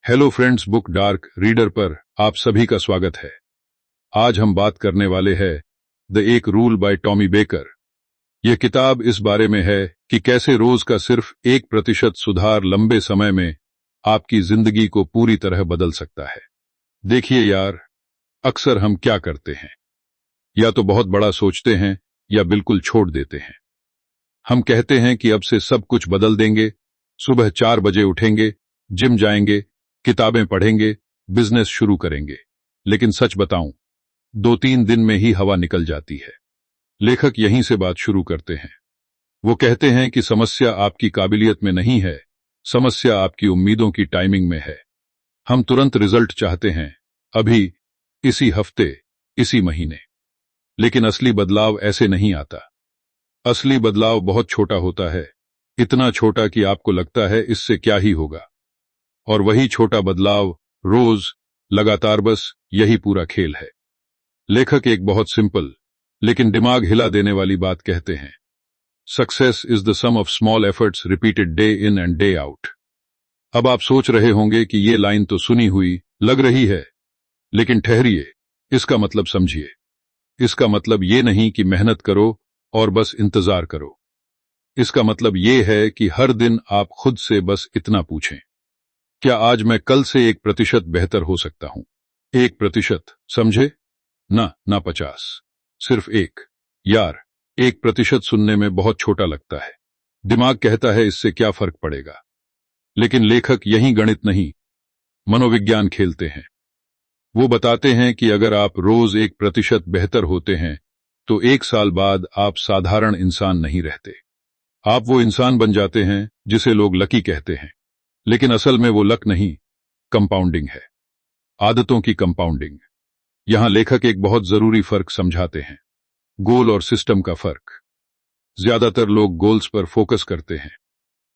Hello friends, book dark reader पर आप सभी का स्वागत है। आज हम बात करने वाले हैं द एक रूल बाय टॉमी बेकर। यह किताब इस बारे में है कि कैसे रोज का सिर्फ 1% सुधार लंबे समय में आपकी जिंदगी को पूरी तरह बदल सकता है। देखिए यार, अक्सर हम क्या करते हैं, या तो बहुत बड़ा सोचते हैं या बिल्कुल छोड़ देते हैं। हम कहते हैं कि अब से सब कुछ बदल देंगे, सुबह 4 बजे उठेंगे, जिम जाएंगे, किताबें पढ़ेंगे, बिजनेस शुरू करेंगे। लेकिन सच बताऊं, 2-3 दिन में ही हवा निकल जाती है। लेखक यहीं से बात शुरू करते हैं। वो कहते हैं कि समस्या आपकी काबिलियत में नहीं है, समस्या आपकी उम्मीदों की टाइमिंग में है। हम तुरंत रिजल्ट चाहते हैं, अभी, इसी हफ्ते, इसी महीने। लेकिन असली बदलाव ऐसे नहीं आता। असली बदलाव बहुत छोटा होता है, इतना छोटा कि आपको लगता है इससे क्या ही होगा। और वही छोटा बदलाव रोज, लगातार, बस यही पूरा खेल है। लेखक एक बहुत सिंपल लेकिन दिमाग हिला देने वाली बात कहते हैं। Success is the sum of small efforts repeated day in and day out. अब आप सोच रहे होंगे कि ये लाइन तो सुनी हुई लग रही है, लेकिन ठहरिए, इसका मतलब समझिए। इसका मतलब ये नहीं कि मेहनत करो और बस इंतजार करो। इसका मतलब ये है कि हर दिन आप खुद से बस इतना पूछें, क्या आज मैं कल से 1% बेहतर हो सकता हूं? 1%, समझे? ना 50, सिर्फ 1। यार, 1% सुनने में बहुत छोटा लगता है। दिमाग कहता है इससे क्या फर्क पड़ेगा। लेकिन लेखक यही गणित नहीं, मनोविज्ञान खेलते हैं। वो बताते हैं कि अगर आप रोज 1% बेहतर होते हैं तो 1 साल बाद आप साधारण इंसान नहीं रहते। आप वो इंसान बन जाते हैं जिसे लोग लकी कहते हैं। लेकिन असल में वो लक नहीं, कंपाउंडिंग है, आदतों की कंपाउंडिंग। यहां लेखक एक बहुत जरूरी फर्क समझाते हैं, गोल और सिस्टम का फर्क। ज्यादातर लोग गोल्स पर फोकस करते हैं,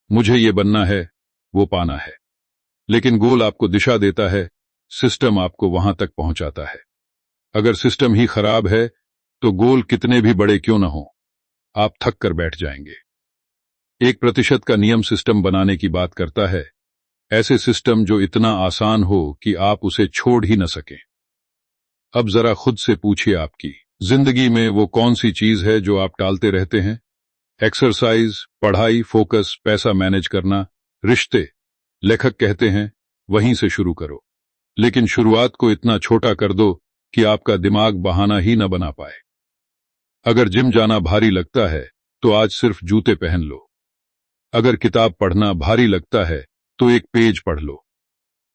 मुझे ये बनना है, वो पाना है। लेकिन गोल आपको दिशा देता है, सिस्टम आपको वहां तक पहुंचाता है। अगर सिस्टम ही खराब है तो गोल कितने भी बड़े क्यों न हो, आप थक कर बैठ जाएंगे। 1% का नियम सिस्टम बनाने की बात करता है, ऐसे सिस्टम जो इतना आसान हो कि आप उसे छोड़ ही न सकें। अब जरा खुद से पूछिए, आपकी जिंदगी में वो कौन सी चीज है जो आप टालते रहते हैं? एक्सरसाइज, पढ़ाई, फोकस, पैसा मैनेज करना, रिश्ते। लेखक कहते हैं वहीं से शुरू करो। लेकिन शुरुआत को इतना छोटा कर दो कि आपका दिमाग बहाना ही न बना पाए। अगर जिम जाना भारी लगता है तो आज सिर्फ जूते पहन लो। अगर किताब पढ़ना भारी लगता है तो एक पेज पढ़ लो।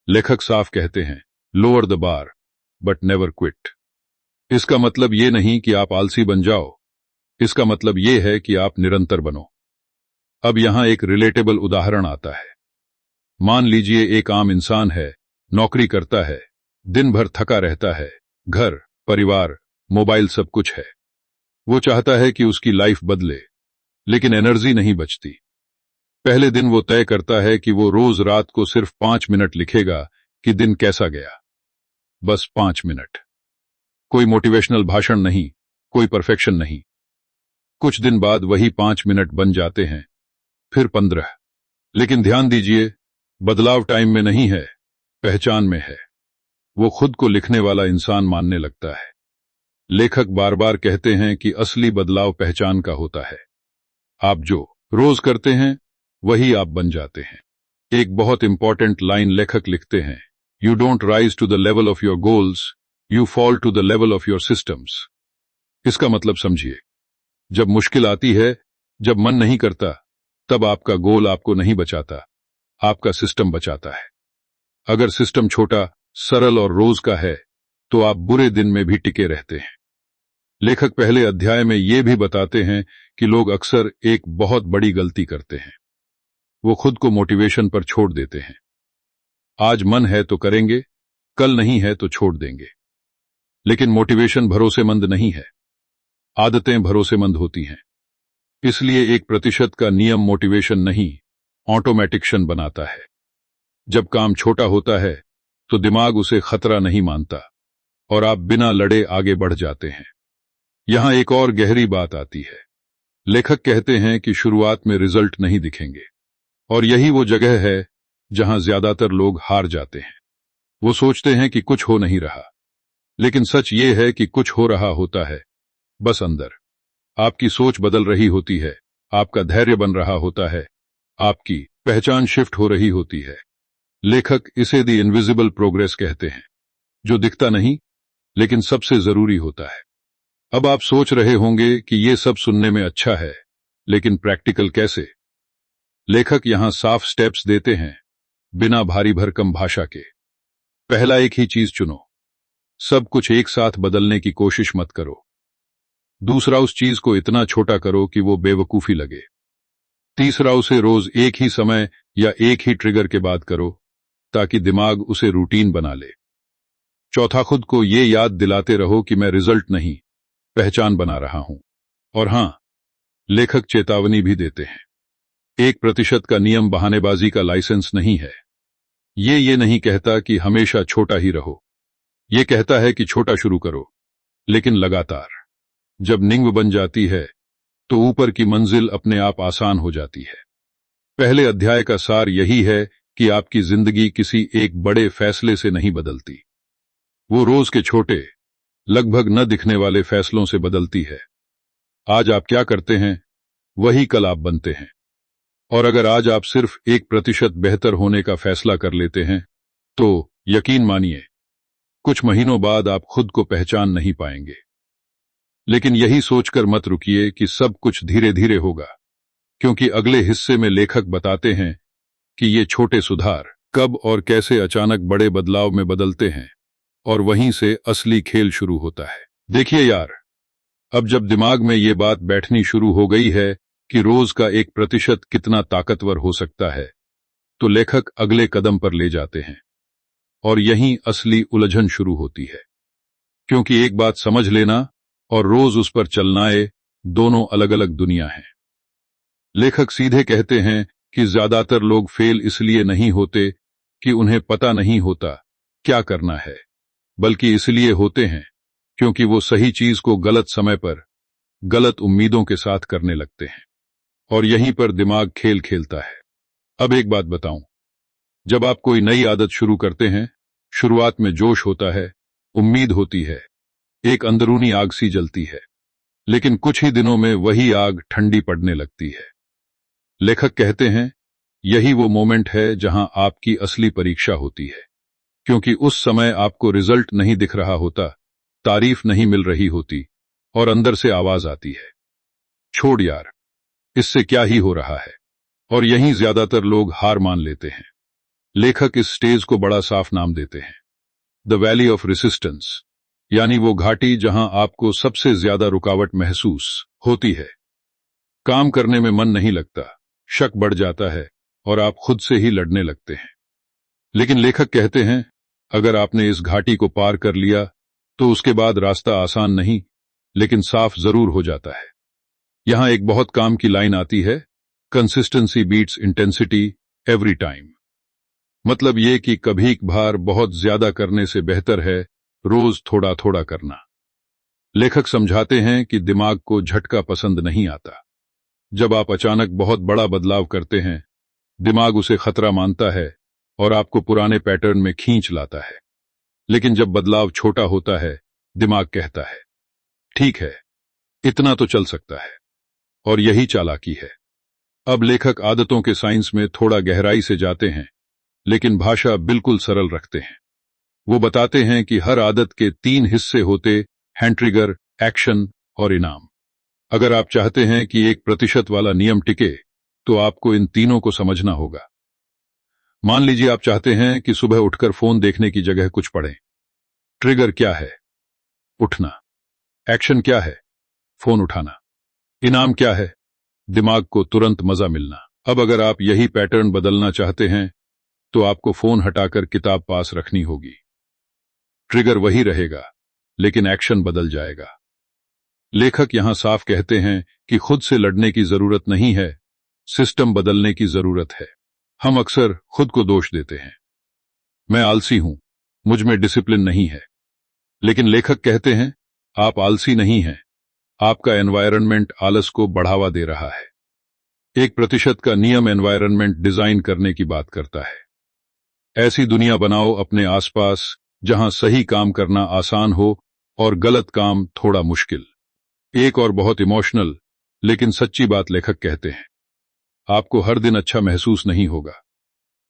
लेखक साफ कहते हैं, lower the bar but never quit. इसका मतलब ये नहीं कि आप आलसी बन जाओ, इसका मतलब ये है कि आप निरंतर बनो। अब यहां एक रिलेटेबल उदाहरण आता है। मान लीजिए एक आम इंसान है, नौकरी करता है, दिन भर थका रहता है, घर, परिवार, मोबाइल सब कुछ है। वो चाहता है कि उसकी लाइफ बदले, लेकिन एनर्जी नहीं बचती। पहले दिन वो तय करता है कि वो रोज रात को सिर्फ 5 मिनट लिखेगा कि दिन कैसा गया। बस 5 मिनट। कोई मोटिवेशनल भाषण नहीं, कोई परफेक्शन नहीं। कुछ दिन बाद वही 5 मिनट बन जाते हैं, फिर 15। लेकिन ध्यान दीजिए, बदलाव टाइम में नहीं है, पहचान में है। वो खुद को लिखने वाला इंसान मानने लगता है। लेखक बार बार कहते हैं कि असली बदलाव पहचान का होता है। आप जो रोज करते हैं वही आप बन जाते हैं। एक बहुत इंपॉर्टेंट लाइन लेखक लिखते हैं, you don't rise to the level of your goals, you fall to the level of your systems. इसका मतलब समझिए, जब मुश्किल आती है, जब मन नहीं करता, तब आपका गोल आपको नहीं बचाता, आपका सिस्टम बचाता है। अगर सिस्टम छोटा, सरल और रोज का है तो आप बुरे दिन में भी टिके रहते हैं। लेखक पहले अध्याय में ये भी बताते हैं कि लोग अक्सर एक बहुत बड़ी गलती करते हैं। वो खुद को मोटिवेशन पर छोड़ देते हैं। आज मन है तो करेंगे, कल नहीं है तो छोड़ देंगे। लेकिन मोटिवेशन भरोसेमंद नहीं है, आदतें भरोसेमंद होती हैं। इसलिए 1% का नियम मोटिवेशन नहीं, ऑटोमेटिक्शन बनाता है। जब काम छोटा होता है तो दिमाग उसे खतरा नहीं मानता और आप बिना लड़े आगे बढ़ जाते हैं। यहां एक और गहरी बात आती है। लेखक कहते हैं कि शुरुआत में रिजल्ट नहीं दिखेंगे, और यही वो जगह है जहां ज्यादातर लोग हार जाते हैं। वो सोचते हैं कि कुछ हो नहीं रहा, लेकिन सच ये है कि कुछ हो रहा होता है, बस अंदर। आपकी सोच बदल रही होती है, आपका धैर्य बन रहा होता है, आपकी पहचान शिफ्ट हो रही होती है। लेखक इसे द इनविजिबल प्रोग्रेस कहते हैं, जो दिखता नहीं लेकिन सबसे जरूरी होता है। अब आप सोच रहे होंगे कि ये सब सुनने में अच्छा है, लेकिन प्रैक्टिकल कैसे? लेखक यहां साफ स्टेप्स देते हैं, बिना भारी भरकम भाषा के। पहला, एक ही चीज चुनो। सब कुछ एक साथ बदलने की कोशिश मत करो। दूसरा, उस चीज को इतना छोटा करो कि वो बेवकूफी लगे। तीसरा, उसे रोज एक ही समय या एक ही ट्रिगर के बाद करो, ताकि दिमाग उसे रूटीन बना ले। चौथा, खुद को ये याद दिलाते रहो कि मैं रिजल्ट नहीं, पहचान बना रहा हूं। और हां, लेखक चेतावनी भी देते हैं। 1% का नियम बहानेबाजी का लाइसेंस नहीं है। ये नहीं कहता कि हमेशा छोटा ही रहो। ये कहता है कि छोटा शुरू करो, लेकिन लगातार। जब नींव बन जाती है, तो ऊपर की मंजिल अपने आप आसान हो जाती है। पहले अध्याय का सार यही है कि आपकी जिंदगी किसी एक बड़े फैसले से नहीं बदलती। वो रोज के छोटे, लगभग न दिखने वाले फैसलों से बदलती है। आज आप क्या करते हैं, वही कल आप बनते हैं। और अगर आज आप सिर्फ 1% बेहतर होने का फैसला कर लेते हैं, तो यकीन मानिए, कुछ महीनों बाद आप खुद को पहचान नहीं पाएंगे। लेकिन यही सोचकर मत रुकिए कि सब कुछ धीरे धीरे होगा, क्योंकि अगले हिस्से में लेखक बताते हैं कि ये छोटे सुधार कब और कैसे अचानक बड़े बदलाव में बदलते हैं, और वहीं से असली खेल शुरू होता है। देखिए यार, अब जब दिमाग में ये बात बैठनी शुरू हो गई है कि रोज का 1% कितना ताकतवर हो सकता है, तो लेखक अगले कदम पर ले जाते हैं। और यहीं असली उलझन शुरू होती है, क्योंकि एक बात समझ लेना और रोज उस पर चलना, दोनों अलग अलग दुनिया हैं। लेखक सीधे कहते हैं कि ज्यादातर लोग फेल इसलिए नहीं होते कि उन्हें पता नहीं होता क्या करना है, बल्कि इसलिए होते हैं क्योंकि वो सही चीज को गलत समय पर, गलत उम्मीदों के साथ करने लगते हैं। और यहीं पर दिमाग खेल खेलता है। अब एक बात बताऊं, जब आप कोई नई आदत शुरू करते हैं, शुरुआत में जोश होता है, उम्मीद होती है, एक अंदरूनी आग सी जलती है। लेकिन कुछ ही दिनों में वही आग ठंडी पड़ने लगती है। लेखक कहते हैं, यही वो मोमेंट है जहां आपकी असली परीक्षा होती है, क्योंकि उस समय आपको रिजल्ट नहीं दिख रहा होता, तारीफ नहीं मिल रही होती, और अंदर से आवाज आती है, छोड़ यार, इससे क्या ही हो रहा है। और यहीं ज्यादातर लोग हार मान लेते हैं। लेखक इस स्टेज को बड़ा साफ नाम देते हैं, द वैली ऑफ रेसिस्टेंस, यानी वो घाटी जहां आपको सबसे ज्यादा रुकावट महसूस होती है। काम करने में मन नहीं लगता, शक बढ़ जाता है, और आप खुद से ही लड़ने लगते हैं। लेकिन लेखक कहते हैं, अगर आपने इस घाटी को पार कर लिया, तो उसके बाद रास्ता आसान नहीं, लेकिन साफ जरूर हो जाता है। यहां एक बहुत काम की लाइन आती है, consistency beats intensity every time. मतलब ये कि कभी कभार बहुत ज्यादा करने से बेहतर है रोज थोड़ा थोड़ा करना। लेखक समझाते हैं कि दिमाग को झटका पसंद नहीं आता। जब आप अचानक बहुत बड़ा बदलाव करते हैं, दिमाग उसे खतरा मानता है और आपको पुराने पैटर्न में खींच लाता है। लेकिन जब बदलाव छोटा होता है, दिमाग कहता है, ठीक है, इतना तो चल सकता है। और यही चालाकी है। अब लेखक आदतों के साइंस में थोड़ा गहराई से जाते हैं, लेकिन भाषा बिल्कुल सरल रखते हैं। वो बताते हैं कि हर आदत के 3 हिस्से होते, हैंड ट्रिगर, एक्शन और इनाम। अगर आप चाहते हैं कि 1% वाला नियम टिके, तो आपको इन तीनों को समझना होगा। मान लीजिए आप चाहते हैं कि सुबह उठकर फोन देखने की जगह कुछ पढ़ें। ट्रिगर क्या है? उठना। एक्शन क्या है? फोन उठाना। इनाम क्या है? दिमाग को तुरंत मजा मिलना। अब अगर आप यही पैटर्न बदलना चाहते हैं, तो आपको फोन हटाकर किताब पास रखनी होगी। ट्रिगर वही रहेगा, लेकिन एक्शन बदल जाएगा। लेखक यहां साफ कहते हैं कि खुद से लड़ने की जरूरत नहीं है, सिस्टम बदलने की जरूरत है। हम अक्सर खुद को दोष देते हैं, मैं आलसी हूं, मुझ में डिसिप्लिन नहीं है। लेकिन लेखक कहते हैं, आप आलसी नहीं हैं, आपका एनवायरनमेंट आलस को बढ़ावा दे रहा है। 1% का नियम एनवायरनमेंट डिजाइन करने की बात करता है। ऐसी दुनिया बनाओ अपने आसपास जहां सही काम करना आसान हो और गलत काम थोड़ा मुश्किल। एक और बहुत इमोशनल लेकिन सच्ची बात लेखक कहते हैं, आपको हर दिन अच्छा महसूस नहीं होगा।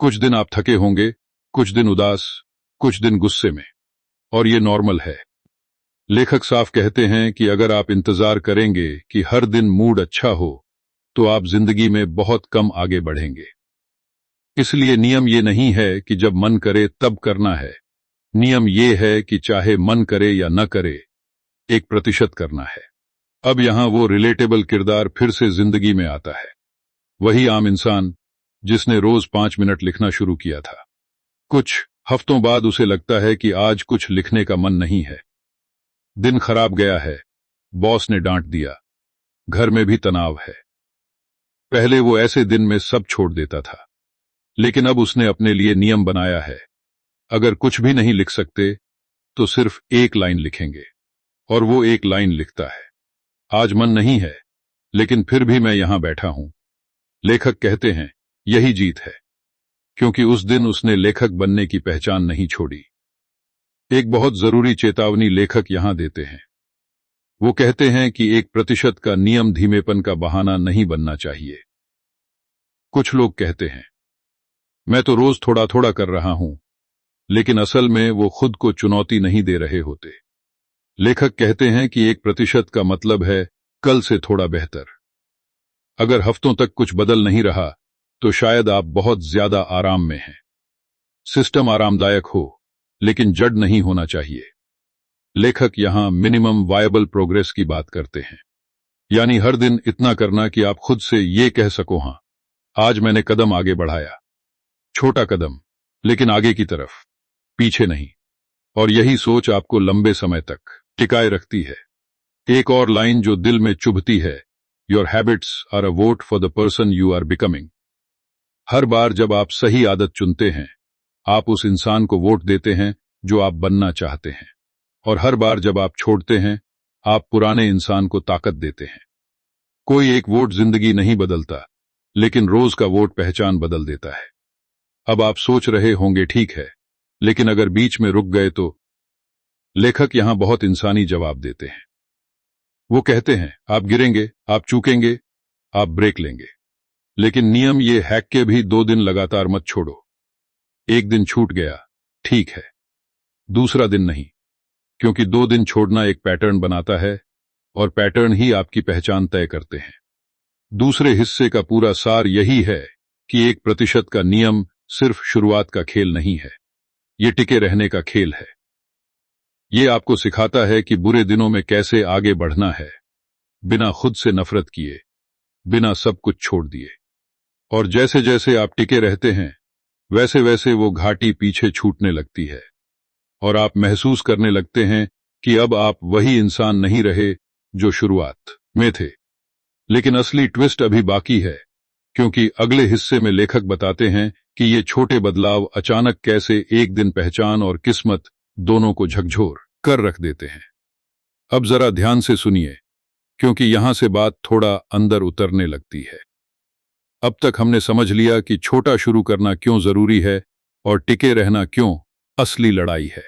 कुछ दिन आप थके होंगे, कुछ दिन उदास, कुछ दिन गुस्से में, और ये नॉर्मल है। लेखक साफ कहते हैं कि अगर आप इंतजार करेंगे कि हर दिन मूड अच्छा हो तो आप जिंदगी में बहुत कम आगे बढ़ेंगे। इसलिए नियम ये नहीं है कि जब मन करे तब करना है। नियम ये है कि चाहे मन करे या न करे, 1% करना है। अब यहां वो रिलेटेबल किरदार फिर से जिंदगी में आता है। वही आम इंसान जिसने रोज 5 मिनट लिखना शुरू किया था। कुछ हफ्तों बाद उसे लगता है कि आज कुछ लिखने का मन नहीं है। दिन खराब गया है, बॉस ने डांट दिया, घर में भी तनाव है। पहले वो ऐसे दिन में सब छोड़ देता था, लेकिन अब उसने अपने लिए नियम बनाया है, अगर कुछ भी नहीं लिख सकते तो सिर्फ एक लाइन लिखेंगे। और वो एक लाइन लिखता है, आज मन नहीं है लेकिन फिर भी मैं यहां बैठा हूं। लेखक कहते हैं यही जीत है, क्योंकि उस दिन उसने लेखक बनने की पहचान नहीं छोड़ी। एक बहुत जरूरी चेतावनी लेखक यहां देते हैं। वो कहते हैं कि 1% का नियम धीमेपन का बहाना नहीं बनना चाहिए। कुछ लोग कहते हैं मैं तो रोज थोड़ा थोड़ा कर रहा हूं, लेकिन असल में वो खुद को चुनौती नहीं दे रहे होते। लेखक कहते हैं कि 1% का मतलब है कल से थोड़ा बेहतर। अगर हफ्तों तक कुछ बदल नहीं रहा तो शायद आप बहुत ज्यादा आराम में हैं। सिस्टम आरामदायक हो लेकिन जड़ नहीं होना चाहिए। लेखक यहां मिनिमम वायबल प्रोग्रेस की बात करते हैं, यानी हर दिन इतना करना कि आप खुद से ये कह सको, हां आज मैंने कदम आगे बढ़ाया। छोटा कदम, लेकिन आगे की तरफ, पीछे नहीं। और यही सोच आपको लंबे समय तक टिकाए रखती है। एक और लाइन जो दिल में चुभती है, your habits are a vote for the person you are becoming. हर बार जब आप सही आदत चुनते हैं, आप उस इंसान को वोट देते हैं जो आप बनना चाहते हैं। और हर बार जब आप छोड़ते हैं, आप पुराने इंसान को ताकत देते हैं। कोई एक वोट जिंदगी नहीं बदलता, लेकिन रोज का वोट पहचान बदल देता है। अब आप सोच रहे होंगे ठीक है, लेकिन अगर बीच में रुक गए तो? लेखक यहां बहुत इंसानी जवाब देते हैं। वो कहते हैं आप गिरेंगे, आप चूकेंगे, आप ब्रेक लेंगे, लेकिन नियम ये हैक के भी 2 दिन लगातार मत छोड़ो। एक दिन छूट गया, ठीक है, दूसरा दिन नहीं, क्योंकि 2 दिन छोड़ना एक पैटर्न बनाता है और पैटर्न ही आपकी पहचान तय करते हैं। दूसरे हिस्से का पूरा सार यही है कि 1% का नियम सिर्फ शुरुआत का खेल नहीं है, ये टिके रहने का खेल है। ये आपको सिखाता है कि बुरे दिनों में कैसे आगे बढ़ना है, बिना खुद से नफरत किए, बिना सब कुछ छोड़ दिए। और जैसे जैसे आप टिके रहते हैं, वैसे वैसे वो घाटी पीछे छूटने लगती है और आप महसूस करने लगते हैं कि अब आप वही इंसान नहीं रहे जो शुरुआत में थे। लेकिन असली ट्विस्ट अभी बाकी है, क्योंकि अगले हिस्से में लेखक बताते हैं कि ये छोटे बदलाव अचानक कैसे एक दिन पहचान और किस्मत दोनों को झकझोर कर रख देते हैं। अब जरा ध्यान से सुनिए, क्योंकि यहां से बात थोड़ा अंदर उतरने लगती है। अब तक हमने समझ लिया कि छोटा शुरू करना क्यों जरूरी है और टिके रहना क्यों असली लड़ाई है।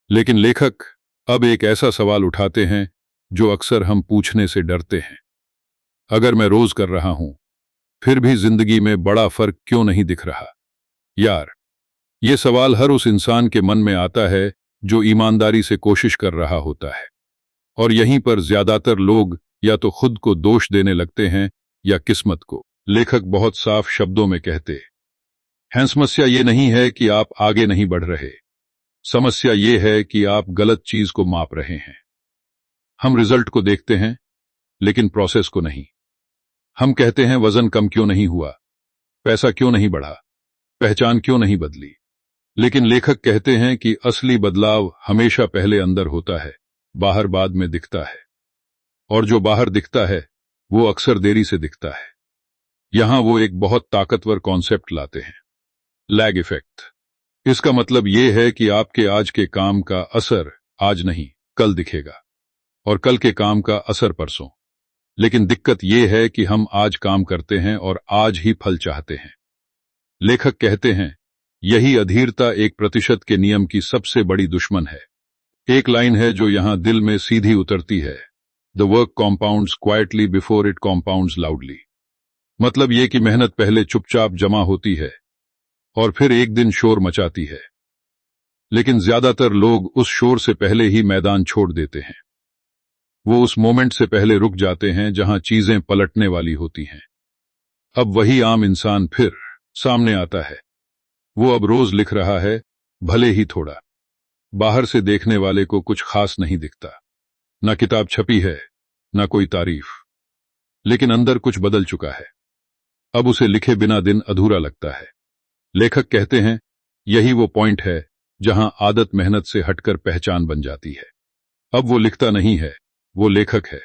लेकिन लेखक अब एक ऐसा सवाल उठाते हैं जो अक्सर हम पूछने से डरते हैं। अगर मैं रोज कर रहा हूं, फिर भी जिंदगी में बड़ा फर्क क्यों नहीं दिख रहा? यार, ये सवाल हर उस इंसान के मन में आता है जो ईमानदारी से कोशिश कर रहा होता है। और यहीं पर ज्यादातर लोग या तो खुद को दोष देने लगते हैं या किस्मत को। लेखक बहुत साफ शब्दों में कहते हैं, समस्या ये नहीं है कि आप आगे नहीं बढ़ रहे, समस्या ये है कि आप गलत चीज को माप रहे हैं। हम रिजल्ट को देखते हैं, लेकिन प्रोसेस को नहीं। हम कहते हैं वजन कम क्यों नहीं हुआ, पैसा क्यों नहीं बढ़ा, पहचान क्यों नहीं बदली। लेकिन लेखक कहते हैं कि असली बदलाव हमेशा पहले अंदर होता है, बाहर बाद में दिखता है। और जो बाहर दिखता है वो अक्सर देरी से दिखता है। यहां वो एक बहुत ताकतवर कॉन्सेप्ट लाते हैं, लैग इफेक्ट। इसका मतलब ये है कि आपके आज के काम का असर आज नहीं, कल दिखेगा, और कल के काम का असर परसों। लेकिन दिक्कत यह है कि हम आज काम करते हैं और आज ही फल चाहते हैं। लेखक कहते हैं यही अधीरता 1% के नियम की सबसे बड़ी दुश्मन है। एक लाइन है जो यहां दिल में सीधी उतरती है, the work compounds quietly before it compounds loudly. मतलब ये कि मेहनत पहले चुपचाप जमा होती है और फिर एक दिन शोर मचाती है। लेकिन ज्यादातर लोग उस शोर से पहले ही मैदान छोड़ देते हैं। वो उस मोमेंट से पहले रुक जाते हैं जहां चीजें पलटने वाली होती हैं। अब वही आम इंसान फिर सामने आता है। वो अब रोज लिख रहा है, भले ही थोड़ा। बाहर से देखने वाले को कुछ खास नहीं दिखता, ना किताब छपी है, ना कोई तारीफ, लेकिन अंदर कुछ बदल चुका है। अब उसे लिखे बिना दिन अधूरा लगता है। लेखक कहते हैं, यही वो पॉइंट है जहां आदत मेहनत से हटकर पहचान बन जाती है। अब वो लिखता नहीं है, वो लेखक है।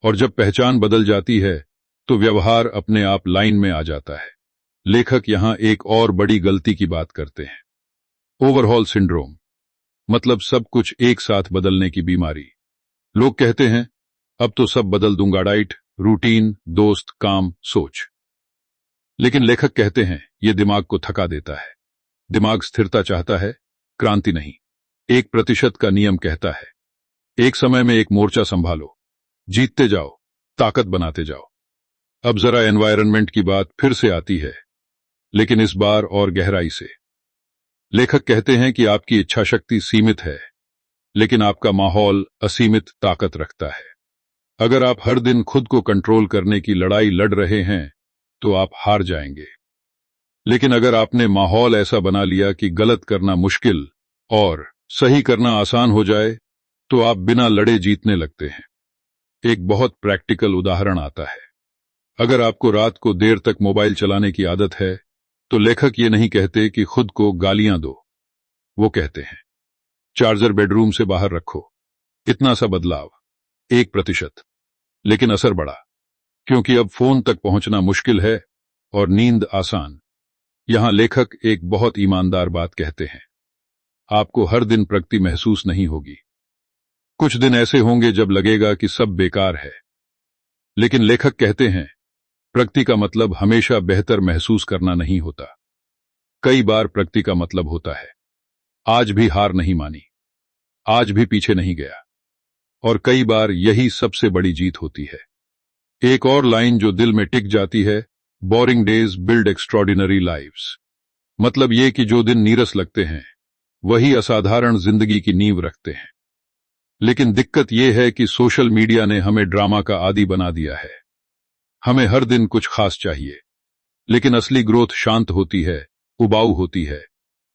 और जब पहचान बदल जाती है तो व्यवहार अपने आप लाइन में आ जाता है। लेखक यहां एक और बड़ी गलती की बात करते हैं, ओवरहॉल सिंड्रोम। मतलब सब कुछ एक साथ बदलने की बीमारी। लोग कहते हैं, अब तो सब बदल दूंगा, डाइट, रूटीन, दोस्त, काम, सोच। लेकिन लेखक कहते हैं, यह दिमाग को थका देता है। दिमाग स्थिरता चाहता है, क्रांति नहीं। 1% का नियम कहता है, एक समय में एक मोर्चा संभालो, जीतते जाओ, ताकत बनाते जाओ। अब जरा एनवायरनमेंट की बात फिर से आती है, लेकिन इस बार और गहराई से। लेखक कहते हैं कि आपकी इच्छा शक्ति सीमित है, लेकिन आपका माहौल असीमित ताकत रखता है। अगर आप हर दिन खुद को कंट्रोल करने की लड़ाई लड़ रहे हैं तो आप हार जाएंगे। लेकिन अगर आपने माहौल ऐसा बना लिया कि गलत करना मुश्किल और सही करना आसान हो जाए, तो आप बिना लड़े जीतने लगते हैं। एक बहुत प्रैक्टिकल उदाहरण आता है। अगर आपको रात को देर तक मोबाइल चलाने की आदत है, तो लेखक ये नहीं कहते कि खुद को गालियां दो। वो कहते हैं, चार्जर बेडरूम से बाहर रखो। इतना सा बदलाव, 1%, लेकिन असर बड़ा, क्योंकि अब फोन तक पहुंचना मुश्किल है और नींद आसान। यहां लेखक एक बहुत ईमानदार बात कहते हैं, आपको हर दिन प्रगति महसूस नहीं होगी। कुछ दिन ऐसे होंगे जब लगेगा कि सब बेकार है। लेकिन लेखक कहते हैं, प्रगति का मतलब हमेशा बेहतर महसूस करना नहीं होता। कई बार प्रगति का मतलब होता है, आज भी हार नहीं मानी, आज भी पीछे नहीं गया। और कई बार यही सबसे बड़ी जीत होती है। एक और लाइन जो दिल में टिक जाती है, boring days build extraordinary lives. मतलब ये कि जो दिन नीरस लगते हैं वही असाधारण जिंदगी की नींव रखते हैं। लेकिन दिक्कत यह है कि सोशल मीडिया ने हमें ड्रामा का आदी बना दिया है। हमें हर दिन कुछ खास चाहिए, लेकिन असली ग्रोथ शांत होती है, उबाऊ होती है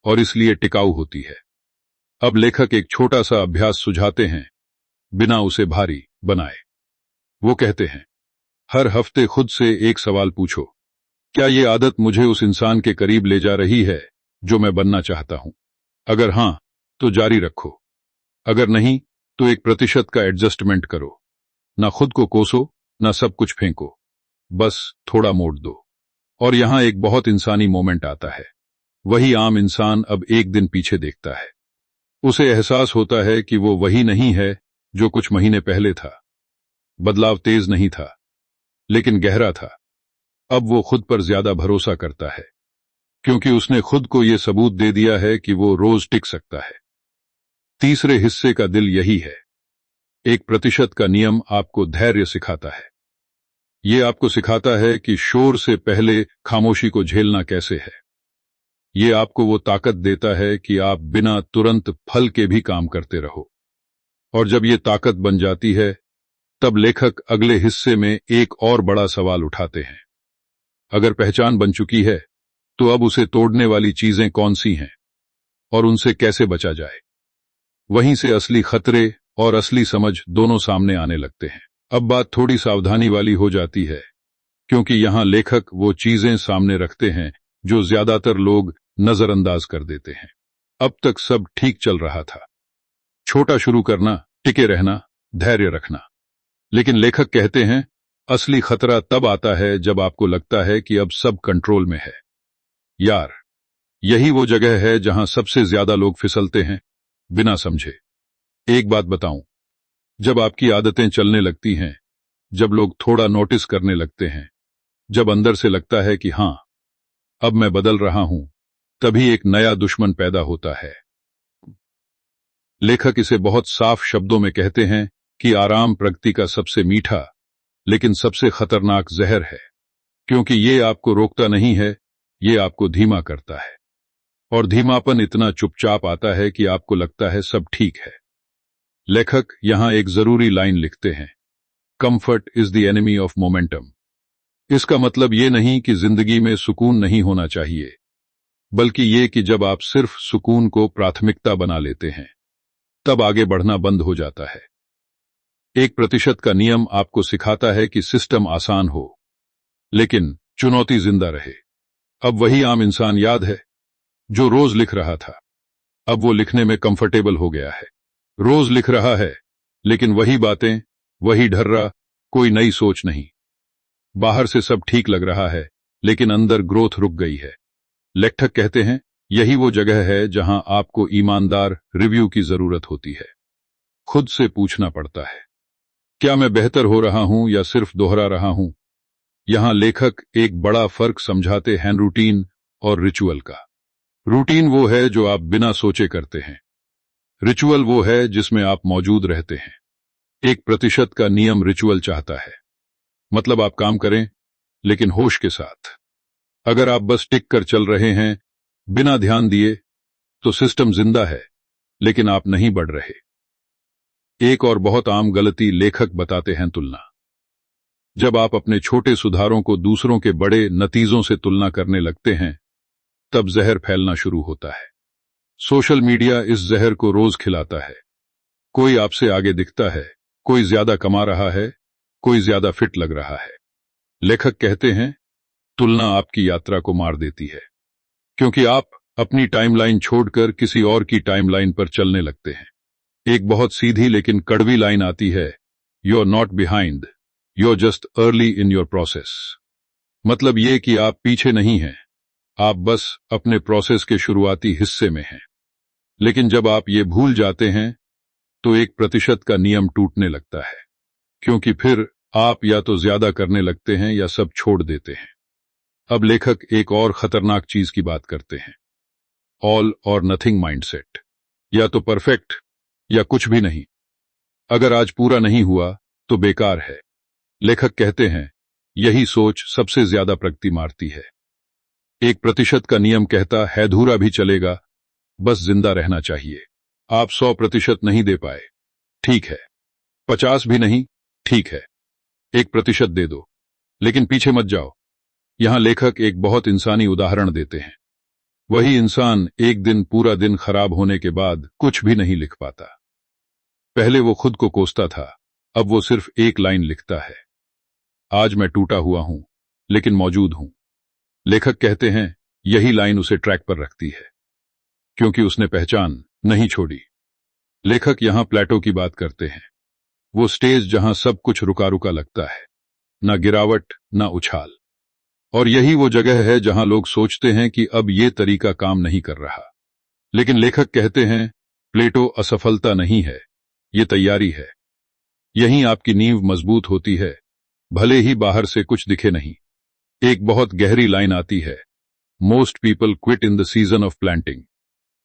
और इसलिए टिकाऊ होती है। अब लेखक एक छोटा सा अभ्यास सुझाते हैं, बिना उसे भारी बनाए। वो कहते हैं, हर हफ्ते खुद से एक सवाल पूछो, क्या ये आदत मुझे उस इंसान के करीब ले जा रही है जो मैं बनना चाहता हूं? अगर हां, तो जारी रखो। अगर नहीं, तो 1% का एडजस्टमेंट करो। ना खुद को कोसो, ना सब कुछ फेंको, बस थोड़ा मोड़ दो। और यहां एक बहुत इंसानी मोमेंट आता है। वही आम इंसान अब एक दिन पीछे देखता है। उसे एहसास होता है कि वो वही नहीं है जो कुछ महीने पहले था। बदलाव तेज नहीं था, लेकिन गहरा था। अब वो खुद पर ज्यादा भरोसा करता है, क्योंकि उसने खुद को ये सबूत दे दिया है कि वो रोज टिक सकता है। तीसरे हिस्से का दिल यही है। 1% का नियम आपको धैर्य सिखाता है। ये आपको सिखाता है कि शोर से पहले खामोशी को झेलना कैसे है। ये आपको वो ताकत देता है कि आप बिना तुरंत फल के भी काम करते रहो। और जब ये ताकत बन जाती है, तब लेखक अगले हिस्से में एक और बड़ा सवाल उठाते हैं। अगर पहचान बन चुकी है, तो अब उसे तोड़ने वाली चीजें कौन सी हैं और उनसे कैसे बचा जाए। वहीं से असली खतरे और असली समझ दोनों सामने आने लगते हैं। अब बात थोड़ी सावधानी वाली हो जाती है, क्योंकि यहां लेखक वो चीजें सामने रखते हैं जो ज्यादातर लोग नजरअंदाज कर देते हैं। अब तक सब ठीक चल रहा था, छोटा शुरू करना, टिके रहना, धैर्य रखना। लेकिन लेखक कहते हैं, असली खतरा तब आता है जब आपको लगता है कि अब सब कंट्रोल में है। यार, यही वो जगह है जहां सबसे ज्यादा लोग फिसलते हैं, बिना समझे। एक बात बताऊं, जब आपकी आदतें चलने लगती हैं, जब लोग थोड़ा नोटिस करने लगते हैं, जब अंदर से लगता है कि हां, अब मैं बदल रहा हूं, तभी एक नया दुश्मन पैदा होता है। लेखक इसे बहुत साफ शब्दों में कहते हैं कि आराम प्रगति का सबसे मीठा लेकिन सबसे खतरनाक जहर है, क्योंकि ये आपको रोकता नहीं है, ये आपको धीमा करता है। और धीमापन इतना चुपचाप आता है कि आपको लगता है सब ठीक है। लेखक यहां एक जरूरी लाइन लिखते हैं, comfort is the enemy of momentum. इसका मतलब ये नहीं कि जिंदगी में सुकून नहीं होना चाहिए, बल्कि ये कि जब आप सिर्फ सुकून को प्राथमिकता बना लेते हैं, तब आगे बढ़ना बंद हो जाता है। 1% का नियम आपको सिखाता है कि सिस्टम आसान हो, लेकिन चुनौती जिंदा रहे। अब वही आम इंसान याद है जो रोज लिख रहा था, अब वो लिखने में कंफर्टेबल हो गया है। रोज लिख रहा है, लेकिन वही बातें, वही ढर्रा, कोई नई सोच नहीं। बाहर से सब ठीक लग रहा है, लेकिन अंदर ग्रोथ रुक गई है। लेखक कहते हैं, यही वो जगह है जहां आपको ईमानदार रिव्यू की जरूरत होती है। खुद से पूछना पड़ता है, क्या मैं बेहतर हो रहा हूं या सिर्फ दोहरा रहा हूं? यहां लेखक एक बड़ा फर्क समझाते हैं रूटीन और रिचुअल का। रूटीन वो है जो आप बिना सोचे करते हैं, रिचुअल वो है जिसमें आप मौजूद रहते हैं। 1% का नियम रिचुअल चाहता है, मतलब आप काम करें लेकिन होश के साथ। अगर आप बस टिक कर चल रहे हैं बिना ध्यान दिए, तो सिस्टम जिंदा है लेकिन आप नहीं बढ़ रहे। एक और बहुत आम गलती लेखक बताते हैं, तुलना। जब आप अपने छोटे सुधारों को दूसरों के बड़े नतीजों से तुलना करने लगते हैं, तब जहर फैलना शुरू होता है। सोशल मीडिया इस जहर को रोज खिलाता है। कोई आपसे आगे दिखता है, कोई ज्यादा कमा रहा है, कोई ज्यादा फिट लग रहा है। लेखक कहते हैं, तुलना आपकी यात्रा को मार देती है, क्योंकि आप अपनी टाइमलाइन छोड़कर किसी और की टाइमलाइन पर चलने लगते हैं। एक बहुत सीधी लेकिन कड़वी लाइन आती है, you are not behind, you are just early in your process. मतलब ये कि आप पीछे नहीं हैं, आप बस अपने प्रोसेस के शुरुआती हिस्से में हैं। लेकिन जब आप ये भूल जाते हैं, तो 1% का नियम टूटने लगता है, क्योंकि फिर आप या तो ज्यादा करने लगते हैं या सब छोड़ देते हैं। अब लेखक एक और खतरनाक चीज की बात करते हैं, ऑल और नथिंग माइंडसेट। या तो परफेक्ट या कुछ भी नहीं। अगर आज पूरा नहीं हुआ तो बेकार है। लेखक कहते हैं, यही सोच सबसे ज्यादा प्रगति मारती है। 1% का नियम कहता है, अधूरा भी चलेगा, बस जिंदा रहना चाहिए। आप 100% नहीं दे पाए, ठीक है। 50 भी नहीं, ठीक है। 1% दे दो, लेकिन पीछे मत जाओ। यहां लेखक एक बहुत इंसानी उदाहरण देते हैं। वही इंसान एक दिन पूरा दिन खराब होने के बाद कुछ भी नहीं लिख पाता। पहले वो खुद को कोसता था, अब वो सिर्फ एक लाइन लिखता है, आज मैं टूटा हुआ हूं, लेकिन मौजूद हूं। लेखक कहते हैं, यही लाइन उसे ट्रैक पर रखती है, क्योंकि उसने पहचान नहीं छोड़ी। लेखक यहां प्लेटो की बात करते हैं, वो स्टेज जहां सब कुछ रुका रुका लगता है, ना गिरावट ना उछाल। और यही वो जगह है जहां लोग सोचते हैं कि अब ये तरीका काम नहीं कर रहा। लेकिन लेखक कहते हैं, प्लेटो असफलता नहीं है, ये तैयारी है। यहीं आपकी नींव मजबूत होती है, भले ही बाहर से कुछ दिखे नहीं। एक बहुत गहरी लाइन आती है, most people quit in the season of planting.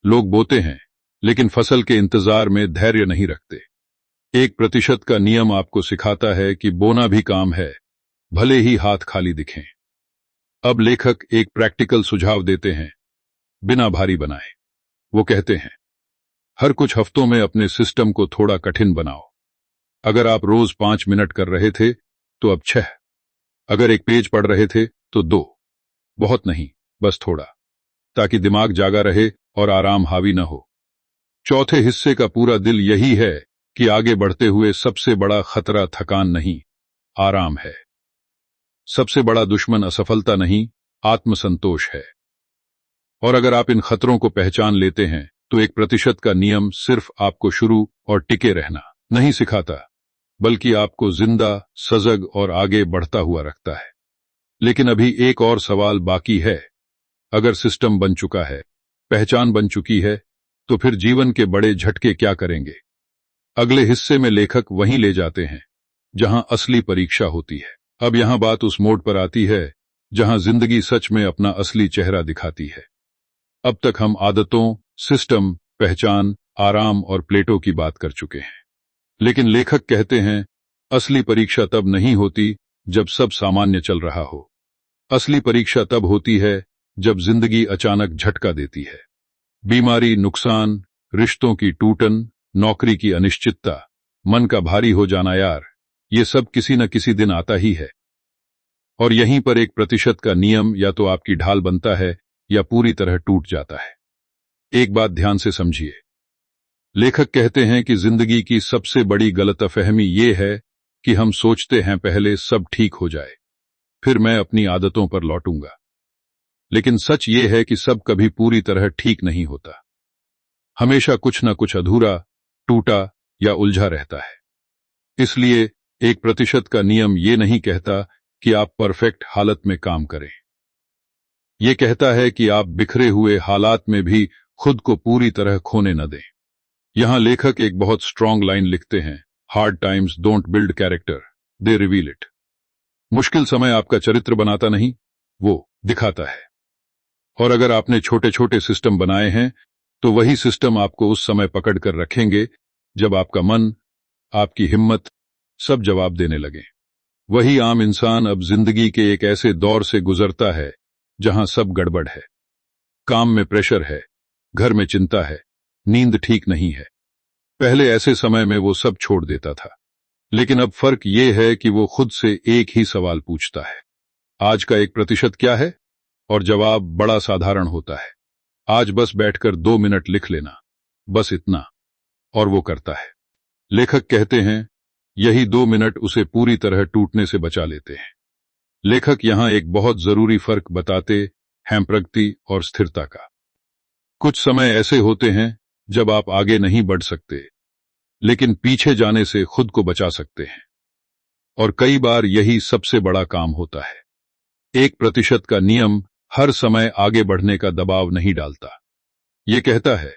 लोग बोते हैं, लेकिन फसल के इंतजार में धैर्य नहीं रखते। 1% का नियम आपको सिखाता है कि बोना भी काम है, भले ही हाथ खाली दिखें। अब लेखक एक प्रैक्टिकल सुझाव देते हैं, बिना भारी बनाए। वो कहते हैं, हर कुछ हफ्तों में अपने सिस्टम को थोड़ा कठिन बनाओ। अगर आप रोज 5 मिनट कर रहे थे, तो अब 6। अगर एक पेज पढ़ रहे थे, तो 2। बहुत नहीं, बस थोड़ा, ताकि दिमाग जागा रहे और आराम हावी न हो। चौथे हिस्से का पूरा दिल यही है कि आगे बढ़ते हुए सबसे बड़ा खतरा थकान नहीं, आराम है। सबसे बड़ा दुश्मन असफलता नहीं, आत्मसंतोष है। और अगर आप इन खतरों को पहचान लेते हैं, तो 1% का नियम सिर्फ आपको शुरू और टिके रहना नहीं सिखाता, बल्कि आपको जिंदा, सजग और आगे बढ़ता हुआ रखता है। लेकिन अभी एक और सवाल बाकी है। अगर सिस्टम बन चुका है, पहचान बन चुकी है, तो फिर जीवन के बड़े झटके क्या करेंगे? अगले हिस्से में लेखक वहीं ले जाते हैं जहां असली परीक्षा होती है। अब यहां बात उस मोड़ पर आती है जहां जिंदगी सच में अपना असली चेहरा दिखाती है। अब तक हम आदतों, सिस्टम, पहचान, आराम और प्लेटो की बात कर चुके हैं। लेकिन लेखक कहते हैं, असली परीक्षा तब नहीं होती जब सब सामान्य चल रहा हो। असली परीक्षा तब होती है जब जिंदगी अचानक झटका देती है। बीमारी, नुकसान, रिश्तों की टूटन, नौकरी की अनिश्चितता, मन का भारी हो जाना, यार ये सब किसी न किसी दिन आता ही है। और यहीं पर 1% का नियम या तो आपकी ढाल बनता है या पूरी तरह टूट जाता है। एक बात ध्यान से समझिए। लेखक कहते हैं कि जिंदगी की सबसे बड़ी गलतफहमी ये है कि हम सोचते हैं पहले सब ठीक हो जाए, फिर मैं अपनी आदतों पर लौटूंगा। लेकिन सच ये है कि सब कभी पूरी तरह ठीक नहीं होता। हमेशा कुछ न कुछ अधूरा, टूटा या उलझा रहता है। इसलिए 1% का नियम ये नहीं कहता कि आप परफेक्ट हालत में काम करें। ये कहता है कि आप बिखरे हुए हालात में भी खुद को पूरी तरह खोने न दें। यहां लेखक एक बहुत स्ट्रांग लाइन लिखते हैं, hard times don't build character, they reveal it. मुश्किल समय आपका चरित्र बनाता नहीं, वो दिखाता है। और अगर आपने छोटे छोटे सिस्टम बनाए हैं, तो वही सिस्टम आपको उस समय पकड़ कर रखेंगे जब आपका मन, आपकी हिम्मत सब जवाब देने लगे। वही आम इंसान अब जिंदगी के एक ऐसे दौर से गुजरता है जहां सब गड़बड़ है। काम में प्रेशर है, घर में चिंता है, नींद ठीक नहीं है। पहले ऐसे समय में वो सब छोड़ देता था। लेकिन अब फर्क ये है कि वो खुद से एक ही सवाल पूछता है, आज का 1% क्या है? और जवाब बड़ा साधारण होता है, आज बस बैठकर 2 मिनट लिख लेना, बस इतना। और वो करता है। लेखक कहते हैं, यही 2 मिनट उसे पूरी तरह टूटने से बचा लेते हैं। लेखक यहां एक बहुत जरूरी फर्क बताते हैं, प्रगति और स्थिरता का। कुछ समय ऐसे होते हैं जब आप आगे नहीं बढ़ सकते, लेकिन पीछे जाने से खुद को बचा सकते हैं। और कई बार यही सबसे बड़ा काम होता है। 1% का नियम हर समय आगे बढ़ने का दबाव नहीं डालता। ये कहता है,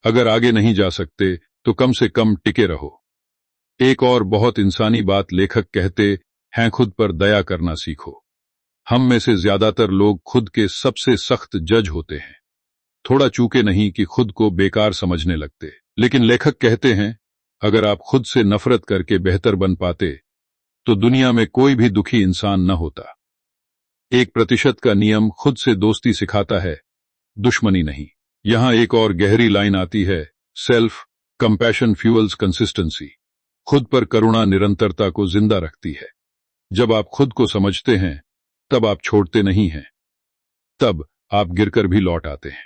अगर आगे नहीं जा सकते तो कम से कम टिके रहो। एक और बहुत इंसानी बात लेखक कहते हैं, खुद पर दया करना सीखो। हम में से ज्यादातर लोग खुद के सबसे सख्त जज होते हैं। थोड़ा चूके नहीं कि खुद को बेकार समझने लगते। लेकिन लेखक कहते हैं, अगर आप खुद से नफरत करके बेहतर बन पाते तो दुनिया में कोई भी दुखी इंसान न होता। 1% का नियम खुद से दोस्ती सिखाता है, दुश्मनी नहीं। यहां एक और गहरी लाइन आती है, सेल्फ कंपैशन फ्यूअल्स कंसिस्टेंसी। खुद पर करुणा निरंतरता को जिंदा रखती है। जब आप खुद को समझते हैं, तब आप छोड़ते नहीं हैं, तब आप गिरकर भी लौट आते हैं।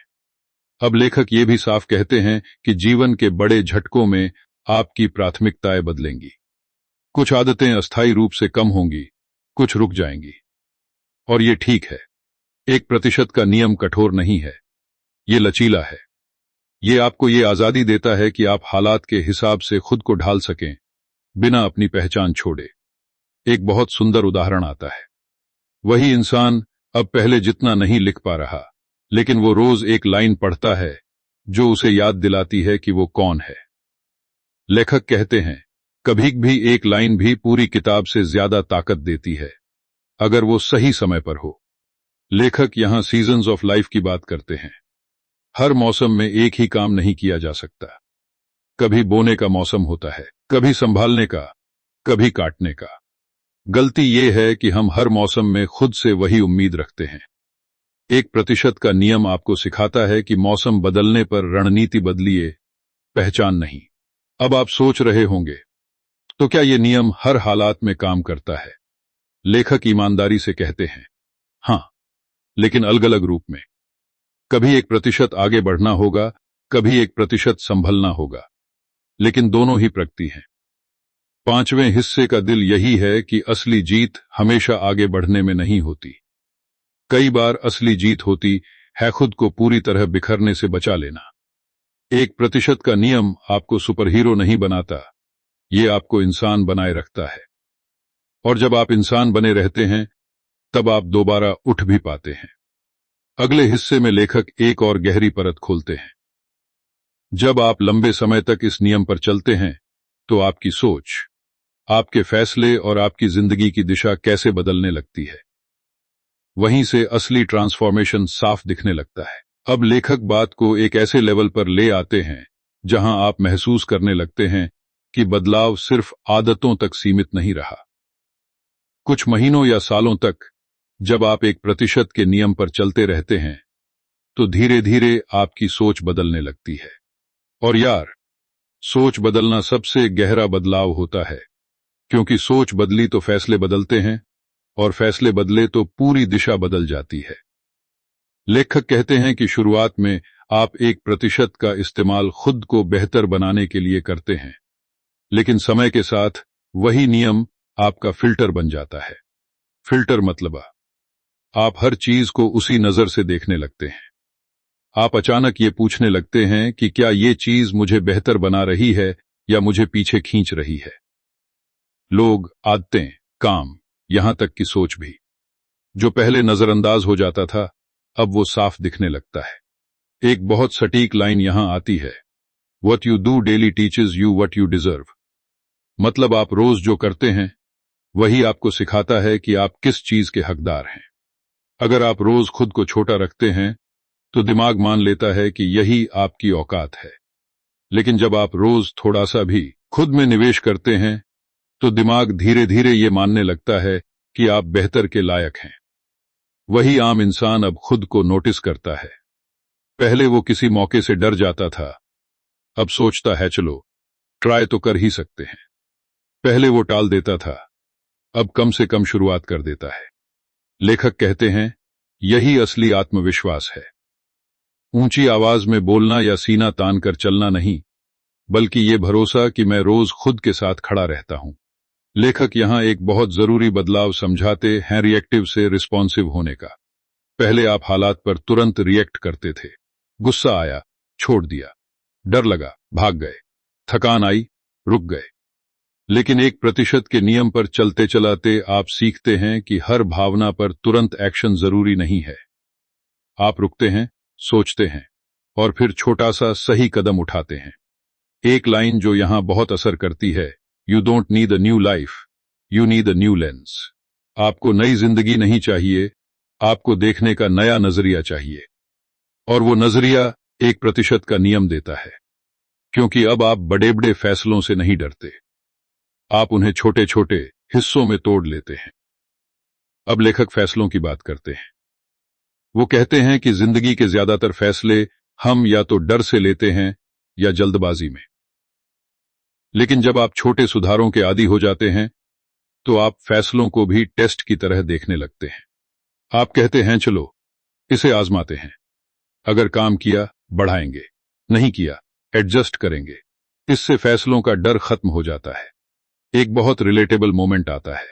अब लेखक ये भी साफ कहते हैं कि जीवन के बड़े झटकों में आपकी प्राथमिकताएं बदलेंगी। कुछ आदतें अस्थायी रूप से कम होंगी, कुछ रुक जाएंगी। और ये ठीक है। 1% का नियम कठोर नहीं है, ये लचीला है। ये आपको ये आजादी देता है कि आप हालात के हिसाब से खुद को ढाल सकें, बिना अपनी पहचान छोड़े। एक बहुत सुंदर उदाहरण आता है। वही इंसान अब पहले जितना नहीं लिख पा रहा, लेकिन वो रोज एक लाइन पढ़ता है जो उसे याद दिलाती है कि वो कौन है। लेखक कहते हैं, कभी भी एक लाइन भी पूरी किताब से ज्यादा ताकत देती है, अगर वो सही समय पर हो। लेखक यहां सीजन्स ऑफ लाइफ की बात करते हैं। हर मौसम में एक ही काम नहीं किया जा सकता। कभी बोने का मौसम होता है, कभी संभालने का, कभी काटने का। गलती यह है कि हम हर मौसम में खुद से वही उम्मीद रखते हैं। 1% का नियम आपको सिखाता है कि मौसम बदलने पर रणनीति बदलिए, पहचान नहीं। अब आप सोच रहे होंगे, तो क्या यह नियम हर हालात में काम करता है? लेखक ईमानदारी से कहते हैं, हां, लेकिन अलग अलग रूप में। कभी 1% आगे बढ़ना होगा, कभी 1% संभलना होगा, लेकिन दोनों ही प्रगति हैं। 5वें हिस्से का दिल यही है कि असली जीत हमेशा आगे बढ़ने में नहीं होती। कई बार असली जीत होती है खुद को पूरी तरह बिखरने से बचा लेना। 1% का नियम आपको सुपरहीरो नहीं बनाता, ये आपको इंसान बनाए रखता है। और जब आप इंसान बने रहते हैं, तब आप दोबारा उठ भी पाते हैं। अगले हिस्से में लेखक एक और गहरी परत खोलते हैं। जब आप लंबे समय तक इस नियम पर चलते हैं, तो आपकी सोच, आपके फैसले और आपकी जिंदगी की दिशा कैसे बदलने लगती है। वहीं से असली ट्रांसफॉर्मेशन साफ दिखने लगता है। अब लेखक बात को एक ऐसे लेवल पर ले आते हैं जहां आप महसूस करने लगते हैं कि बदलाव सिर्फ आदतों तक सीमित नहीं रहा। कुछ महीनों या सालों तक जब आप 1% के नियम पर चलते रहते हैं तो धीरे धीरे आपकी सोच बदलने लगती है। और यार, सोच बदलना सबसे गहरा बदलाव होता है, क्योंकि सोच बदली तो फैसले बदलते हैं, और फैसले बदले तो पूरी दिशा बदल जाती है। लेखक कहते हैं कि शुरुआत में आप 1% का इस्तेमाल खुद को बेहतर बनाने के लिए करते हैं, लेकिन समय के साथ वही नियम आपका फिल्टर बन जाता है। फिल्टर मतलब आप हर चीज को उसी नजर से देखने लगते हैं। आप अचानक ये पूछने लगते हैं कि क्या ये चीज मुझे बेहतर बना रही है या मुझे पीछे खींच रही है। लोग, आदतें, काम, यहां तक कि सोच भी, जो पहले नजरअंदाज हो जाता था, अब वो साफ दिखने लगता है। एक बहुत सटीक लाइन यहां आती है, What you do daily teaches you what you deserve। मतलब आप रोज जो करते हैं वही आपको सिखाता है कि आप किस चीज के हकदार हैं। अगर आप रोज खुद को छोटा रखते हैं तो दिमाग मान लेता है कि यही आपकी औकात है, लेकिन जब आप रोज थोड़ा सा भी खुद में निवेश करते हैं तो दिमाग धीरे धीरे ये मानने लगता है कि आप बेहतर के लायक हैं। वही आम इंसान अब खुद को नोटिस करता है। पहले वो किसी मौके से डर जाता था, अब सोचता है चलो ट्राई तो कर ही सकते हैं। पहले वो टाल देता था, अब कम से कम शुरुआत कर देता है। लेखक कहते हैं यही असली आत्मविश्वास है। ऊंची आवाज में बोलना या सीना तान कर चलना नहीं, बल्कि ये भरोसा कि मैं रोज खुद के साथ खड़ा रहता हूं। लेखक यहां एक बहुत जरूरी बदलाव समझाते हैं, रिएक्टिव से रिस्पॉन्सिव होने का। पहले आप हालात पर तुरंत रिएक्ट करते थे। गुस्सा आया, छोड़ दिया, डर लगा, भाग गए, थकान आई, रुक गए। लेकिन 1% के नियम पर चलते चलाते आप सीखते हैं कि हर भावना पर तुरंत एक्शन जरूरी नहीं है। आप रुकते हैं, सोचते हैं, और फिर छोटा सा सही कदम उठाते हैं। एक लाइन जो यहां बहुत असर करती है, you don't need a new life, you need a new lens. आपको नई जिंदगी नहीं चाहिए, आपको देखने का नया नजरिया चाहिए। और वो नजरिया 1% का नियम देता है, क्योंकि अब आप बड़े बड़े फैसलों से नहीं डरते, आप उन्हें छोटे छोटे हिस्सों में तोड़ लेते हैं। अब लेखक फैसलों की बात करते हैं। वो कहते हैं कि जिंदगी के ज्यादातर फैसले हम या तो डर से लेते हैं या जल्दबाजी में। लेकिन जब आप छोटे सुधारों के आदी हो जाते हैं तो आप फैसलों को भी टेस्ट की तरह देखने लगते हैं। आप कहते हैं चलो इसे आजमाते हैं, अगर काम किया बढ़ाएंगे, नहीं किया एडजस्ट करेंगे। इससे फैसलों का डर खत्म हो जाता है। एक बहुत रिलेटेबल मोमेंट आता है।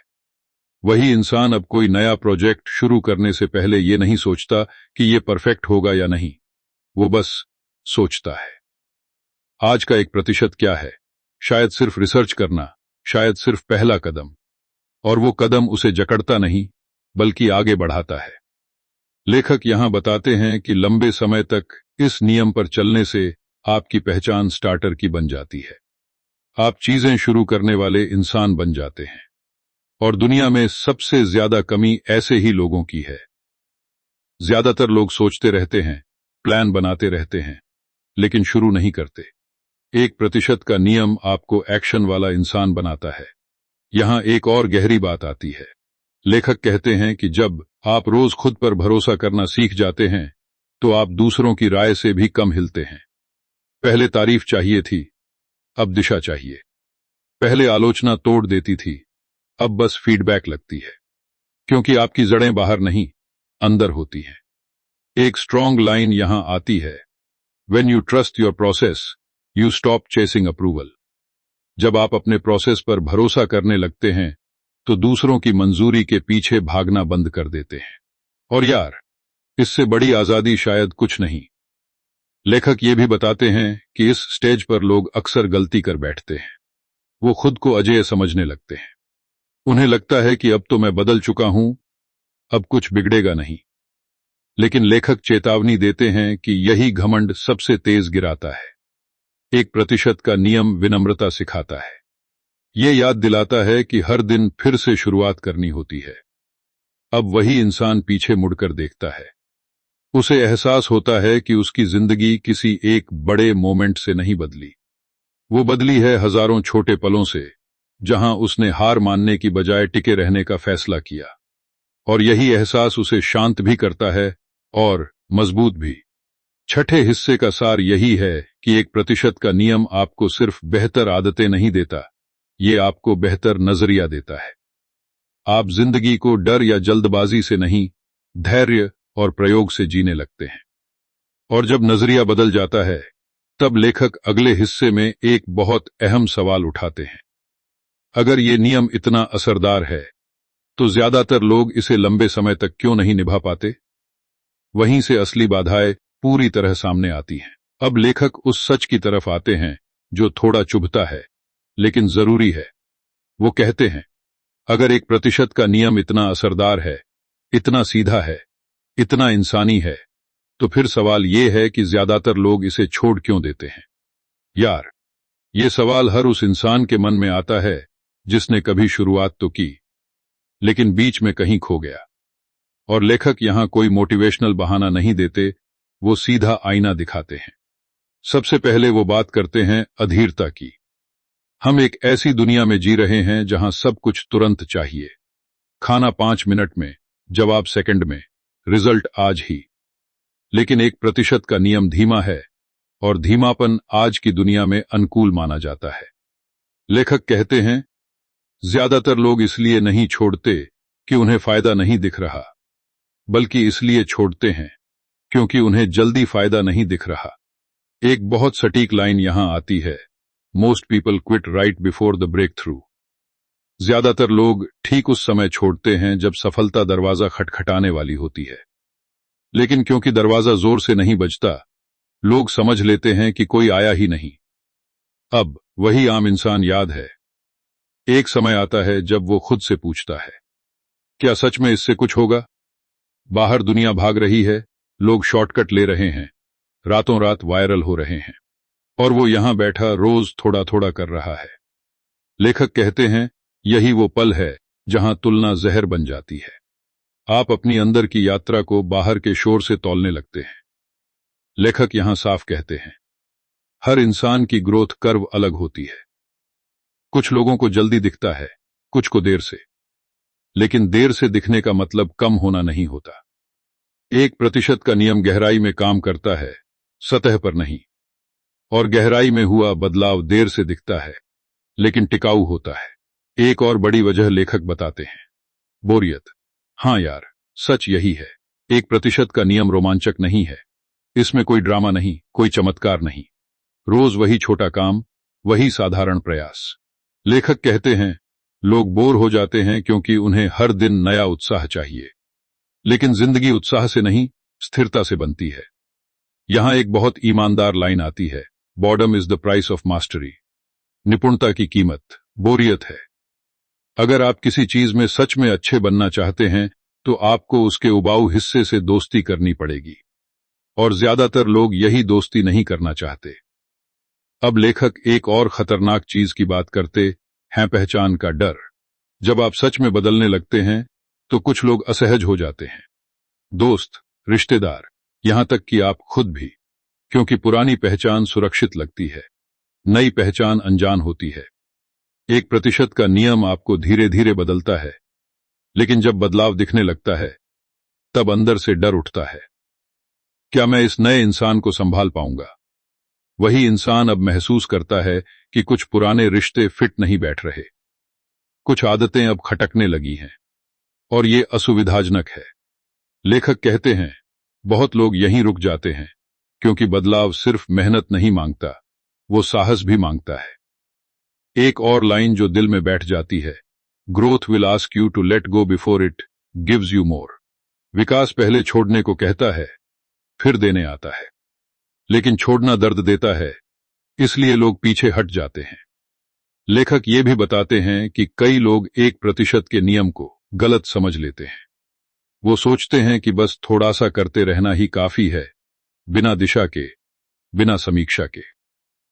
वही इंसान अब कोई नया प्रोजेक्ट शुरू करने से पहले ये नहीं सोचता कि ये परफेक्ट होगा या नहीं, वो बस सोचता है आज का 1% क्या है। शायद सिर्फ रिसर्च करना, शायद सिर्फ पहला कदम। और वो कदम उसे जकड़ता नहीं बल्कि आगे बढ़ाता है। लेखक यहां बताते हैं कि लंबे समय तक इस नियम पर चलने से आपकी पहचान स्टार्टर की बन जाती है। आप चीजें शुरू करने वाले इंसान बन जाते हैं। और दुनिया में सबसे ज्यादा कमी ऐसे ही लोगों की है। ज्यादातर लोग सोचते रहते हैं, प्लान बनाते रहते हैं, लेकिन शुरू नहीं करते। 1% का नियम आपको एक्शन वाला इंसान बनाता है। यहां एक और गहरी बात आती है। लेखक कहते हैं कि जब आप रोज खुद पर भरोसा करना सीख जाते हैं तो आप दूसरों की राय से भी कम हिलते हैं। पहले तारीफ चाहिए थी, अब दिशा चाहिए। पहले आलोचना तोड़ देती थी, अब बस फीडबैक लगती है, क्योंकि आपकी जड़ें बाहर नहीं, अंदर होती हैं। एक स्ट्रॉन्ग लाइन यहां आती है, When you trust your process, you stop chasing approval। जब आप अपने प्रोसेस पर भरोसा करने लगते हैं तो दूसरों की मंजूरी के पीछे भागना बंद कर देते हैं। और यार, इससे बड़ी आजादी शायद कुछ नहीं। लेखक ये भी बताते हैं कि इस स्टेज पर लोग अक्सर गलती कर बैठते हैं। वो खुद को अजेय समझने लगते हैं। उन्हें लगता है कि अब तो मैं बदल चुका हूं, अब कुछ बिगड़ेगा नहीं। लेकिन लेखक चेतावनी देते हैं कि यही घमंड सबसे तेज गिराता है। 1% का नियम विनम्रता सिखाता है। ये याद दिलाता है कि हर दिन फिर से शुरुआत करनी होती है। अब वही इंसान पीछे मुड़कर देखता है, उसे एहसास होता है कि उसकी जिंदगी किसी एक बड़े मोमेंट से नहीं बदली, वो बदली है हजारों छोटे पलों से, जहां उसने हार मानने की बजाय टिके रहने का फैसला किया। और यही एहसास उसे शांत भी करता है और मजबूत भी। छठे हिस्से का सार यही है कि 1% का नियम आपको सिर्फ बेहतर आदतें नहीं देता, ये आपको बेहतर नजरिया देता है। आप जिंदगी को डर या जल्दबाजी से नहीं, धैर्य और प्रयोग से जीने लगते हैं। और जब नजरिया बदल जाता है, तब लेखक अगले हिस्से में एक बहुत अहम सवाल उठाते हैं। अगर ये नियम इतना असरदार है, तो ज्यादातर लोग इसे लंबे समय तक क्यों नहीं निभा पाते? वहीं से असली बाधाएं पूरी तरह सामने आती हैं। अब लेखक उस सच की तरफ आते हैं जो थोड़ा चुभता है, लेकिन जरूरी है। वो कहते हैं, अगर 1% का नियम इतना असरदार है, इतना सीधा है, इतना इंसानी है, तो फिर सवाल ये है कि ज्यादातर लोग इसे छोड़ क्यों देते हैं? यार, ये सवाल हर उस इंसान के मन में आता है जिसने कभी शुरुआत तो की, लेकिन बीच में कहीं खो गया। और लेखक यहां कोई मोटिवेशनल बहाना नहीं देते, वो सीधा आईना दिखाते हैं। सबसे पहले वो बात करते हैं अधीरता की। हम एक ऐसी दुनिया में जी रहे हैं जहां सब कुछ तुरंत चाहिए। खाना 5 मिनट में, जवाब सेकंड में, रिजल्ट आज ही। लेकिन 1% का नियम धीमा है, और धीमापन आज की दुनिया में अनुकूल माना जाता है। लेखक कहते हैं, ज्यादातर लोग इसलिए नहीं छोड़ते कि उन्हें फायदा नहीं दिख रहा, बल्कि इसलिए छोड़ते हैं क्योंकि उन्हें जल्दी फायदा नहीं दिख रहा। एक बहुत सटीक लाइन यहां आती है, most people quit right before the breakthrough. ज्यादातर लोग ठीक उस समय छोड़ते हैं जब सफलता दरवाजा खटखटाने वाली होती है। लेकिन क्योंकि दरवाजा जोर से नहीं बजता, लोग समझ लेते हैं कि कोई आया ही नहीं। अब वही आम इंसान याद है। एक समय आता है जब वो खुद से पूछता है, क्या सच में इससे कुछ होगा? बाहर दुनिया भाग रही है, लोग शॉर्टकट ले रहे हैं, रातों रात वायरल हो रहे हैं, और वो यहां बैठा रोज थोड़ा थोड़ा कर रहा है। लेखक कहते हैं, यही वो पल है जहां तुलना जहर बन जाती है। आप अपनी अंदर की यात्रा को बाहर के शोर से तौलने लगते हैं। लेखक यहां साफ कहते हैं, हर इंसान की ग्रोथ कर्व अलग होती है। कुछ लोगों को जल्दी दिखता है, कुछ को देर से। लेकिन देर से दिखने का मतलब कम होना नहीं होता। 1% का नियम गहराई में काम करता है, सतह पर नहीं। और गहराई में हुआ बदलाव देर से दिखता है, लेकिन टिकाऊ होता है। एक और बड़ी वजह लेखक बताते हैं, बोरियत। हां यार, सच यही है। 1% का नियम रोमांचक नहीं है। इसमें कोई ड्रामा नहीं, कोई चमत्कार नहीं। रोज वही छोटा काम, वही साधारण प्रयास। लेखक कहते हैं, लोग बोर हो जाते हैं क्योंकि उन्हें हर दिन नया उत्साह चाहिए। लेकिन जिंदगी उत्साह से नहीं, स्थिरता से बनती है। यहां एक बहुत ईमानदार लाइन आती है, boredom is the price of mastery. निपुणता की कीमत बोरियत है। अगर आप किसी चीज में सच में अच्छे बनना चाहते हैं, तो आपको उसके उबाऊ हिस्से से दोस्ती करनी पड़ेगी। और ज्यादातर लोग यही दोस्ती नहीं करना चाहते। अब लेखक एक और खतरनाक चीज की बात करते हैं, पहचान का डर। जब आप सच में बदलने लगते हैं, तो कुछ लोग असहज हो जाते हैं। दोस्त, रिश्तेदार, यहां तक कि आप खुद भी। क्योंकि पुरानी पहचान सुरक्षित लगती है, नई पहचान अनजान होती है। 1% का नियम आपको धीरे धीरे बदलता है, लेकिन जब बदलाव दिखने लगता है, तब अंदर से डर उठता है। क्या मैं इस नए इंसान को संभाल पाऊंगा? वही इंसान अब महसूस करता है कि कुछ पुराने रिश्ते फिट नहीं बैठ रहे, कुछ आदतें अब खटकने लगी हैं, और ये असुविधाजनक है। लेखक कहते हैं, बहुत लोग यहीं रुक जाते हैं, क्योंकि बदलाव सिर्फ मेहनत नहीं मांगता, वो साहस भी मांगता है। एक और लाइन जो दिल में बैठ जाती है, growth will ask you to let go before it gives you more. विकास पहले छोड़ने को कहता है, फिर देने आता है। लेकिन छोड़ना दर्द देता है, इसलिए लोग पीछे हट जाते हैं। लेखक ये भी बताते हैं कि कई लोग 1% के नियम को गलत समझ लेते हैं। वो सोचते हैं कि बस थोड़ा सा करते रहना ही काफी है, बिना दिशा के, बिना समीक्षा के।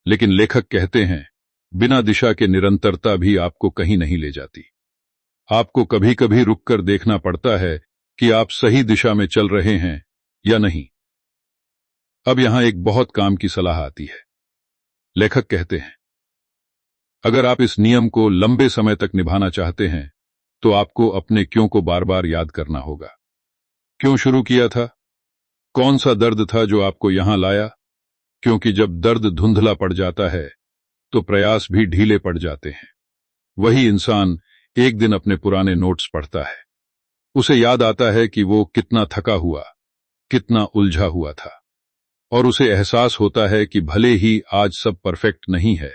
लेकिन लेखक कहते हैं, बिना दिशा के निरंतरता भी आपको कहीं नहीं ले जाती। आपको कभी कभी रुककर देखना पड़ता है कि आप सही दिशा में चल रहे हैं या नहीं। अब यहां एक बहुत काम की सलाह आती है। लेखक कहते हैं, अगर आप इस नियम को लंबे समय तक निभाना चाहते हैं तो आपको अपने क्यों को बार बार याद करना होगा। क्यों शुरू किया था? कौन सा दर्द था जो आपको यहां लाया? क्योंकि जब दर्द धुंधला पड़ जाता है तो प्रयास भी ढीले पड़ जाते हैं। वही इंसान एक दिन अपने पुराने नोट्स पढ़ता है। उसे याद आता है कि वो कितना थका हुआ, कितना उलझा हुआ था, और उसे एहसास होता है कि भले ही आज सब परफेक्ट नहीं है,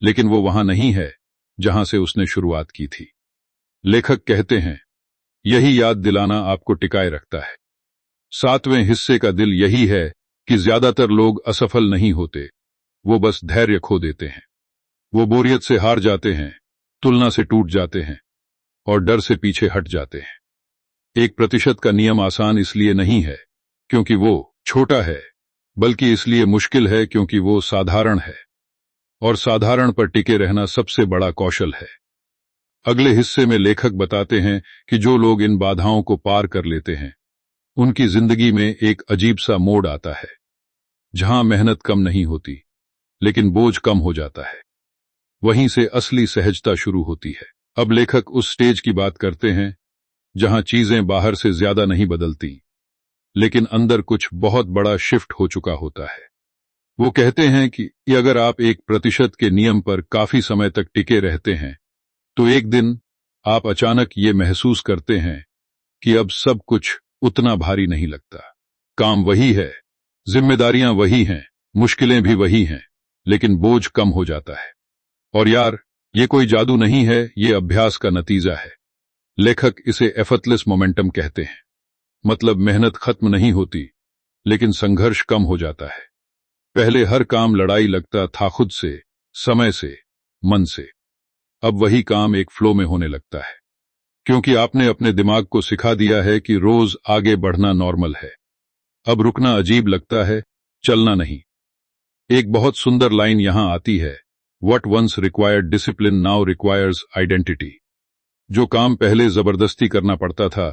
लेकिन वो वहां नहीं है जहां से उसने शुरुआत की थी। लेखक कहते हैं, यही याद दिलाना आपको टिकाए रखता है। 7वें हिस्से का दिल यही है कि ज्यादातर लोग असफल नहीं होते, वो बस धैर्य खो देते हैं। वो बोरियत से हार जाते हैं, तुलना से टूट जाते हैं और डर से पीछे हट जाते हैं। 1% का नियम आसान इसलिए नहीं है क्योंकि वो छोटा है, बल्कि इसलिए मुश्किल है क्योंकि वो साधारण है, और साधारण पर टिके रहना सबसे बड़ा कौशल है। अगले हिस्से में लेखक बताते हैं कि जो लोग इन बाधाओं को पार कर लेते हैं उनकी जिंदगी में एक अजीब सा मोड़ आता है, जहां मेहनत कम नहीं होती लेकिन बोझ कम हो जाता है। वहीं से असली सहजता शुरू होती है। अब लेखक उस स्टेज की बात करते हैं जहां चीजें बाहर से ज्यादा नहीं बदलती, लेकिन अंदर कुछ बहुत बड़ा शिफ्ट हो चुका होता है। वो कहते हैं कि अगर आप 1% के नियम पर काफी समय तक टिके रहते हैं तो एक दिन आप अचानक ये महसूस करते हैं कि अब सब कुछ उतना भारी नहीं लगता। काम वही है, जिम्मेदारियां वही हैं, मुश्किलें भी वही हैं, लेकिन बोझ कम हो जाता है। और यार, ये कोई जादू नहीं है, ये अभ्यास का नतीजा है। लेखक इसे एफर्टलेस मोमेंटम कहते हैं। मतलब मेहनत खत्म नहीं होती, लेकिन संघर्ष कम हो जाता है। पहले हर काम लड़ाई लगता था, खुद से, समय से, मन से। अब वही काम एक फ्लो में होने लगता है, क्योंकि आपने अपने दिमाग को सिखा दिया है कि रोज आगे बढ़ना नॉर्मल है। अब रुकना अजीब लगता है, चलना नहीं। एक बहुत सुंदर लाइन यहां आती है, What once required discipline now requires identity। जो काम पहले जबरदस्ती करना पड़ता था,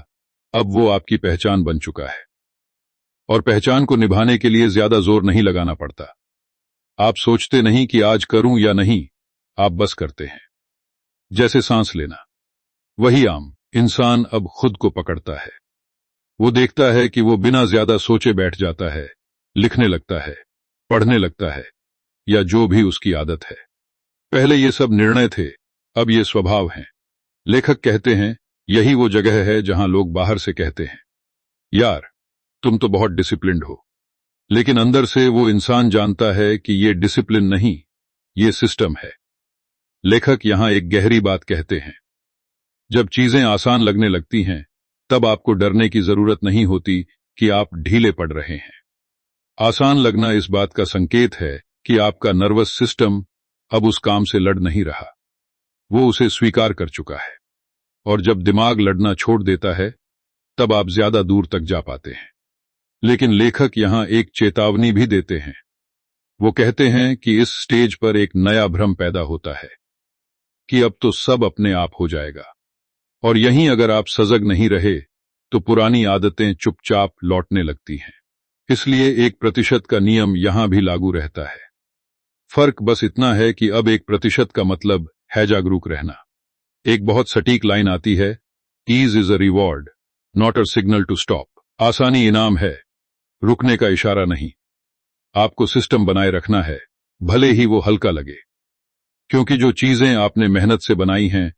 अब वो आपकी पहचान बन चुका है। और पहचान को निभाने के लिए ज्यादा जोर नहीं लगाना पड़ता। आप सोचते नहीं कि आज करूं या नहीं, आप बस करते हैं। जैसे सांस लेना। वही आम इंसान अब खुद को पकड़ता है। वो देखता है कि वो बिना ज्यादा सोचे बैठ जाता है, लिखने लगता है, पढ़ने लगता है, या जो भी उसकी आदत है। पहले ये सब निर्णय थे, अब ये स्वभाव हैं। लेखक कहते हैं, यही वो जगह है जहां लोग बाहर से कहते हैं, यार तुम तो बहुत डिसिप्लिन्ड हो, लेकिन अंदर से वो इंसान जानता है कि ये डिसिप्लिन नहीं, ये सिस्टम है। लेखक यहां एक गहरी बात कहते हैं, जब चीजें आसान लगने लगती हैं तब आपको डरने की जरूरत नहीं होती कि आप ढीले पड़ रहे हैं। आसान लगना इस बात का संकेत है कि आपका नर्वस सिस्टम अब उस काम से लड़ नहीं रहा, वो उसे स्वीकार कर चुका है। और जब दिमाग लड़ना छोड़ देता है तब आप ज्यादा दूर तक जा पाते हैं। लेकिन लेखक यहां एक चेतावनी भी देते हैं। वो कहते हैं कि इस स्टेज पर एक नया भ्रम पैदा होता है कि अब तो सब अपने आप हो जाएगा, और यहीं अगर आप सजग नहीं रहे तो पुरानी आदतें चुपचाप लौटने लगती हैं। इसलिए 1% का नियम यहां भी लागू रहता है। फर्क बस इतना है कि अब 1% का मतलब है जागरूक रहना। एक बहुत सटीक लाइन आती है, ease is a reward not a signal to stop. आसानी इनाम है, रुकने का इशारा नहीं। आपको सिस्टम बनाए रखना है, भले ही वो हल्का लगे, क्योंकि जो चीजें आपने मेहनत से बनाई हैं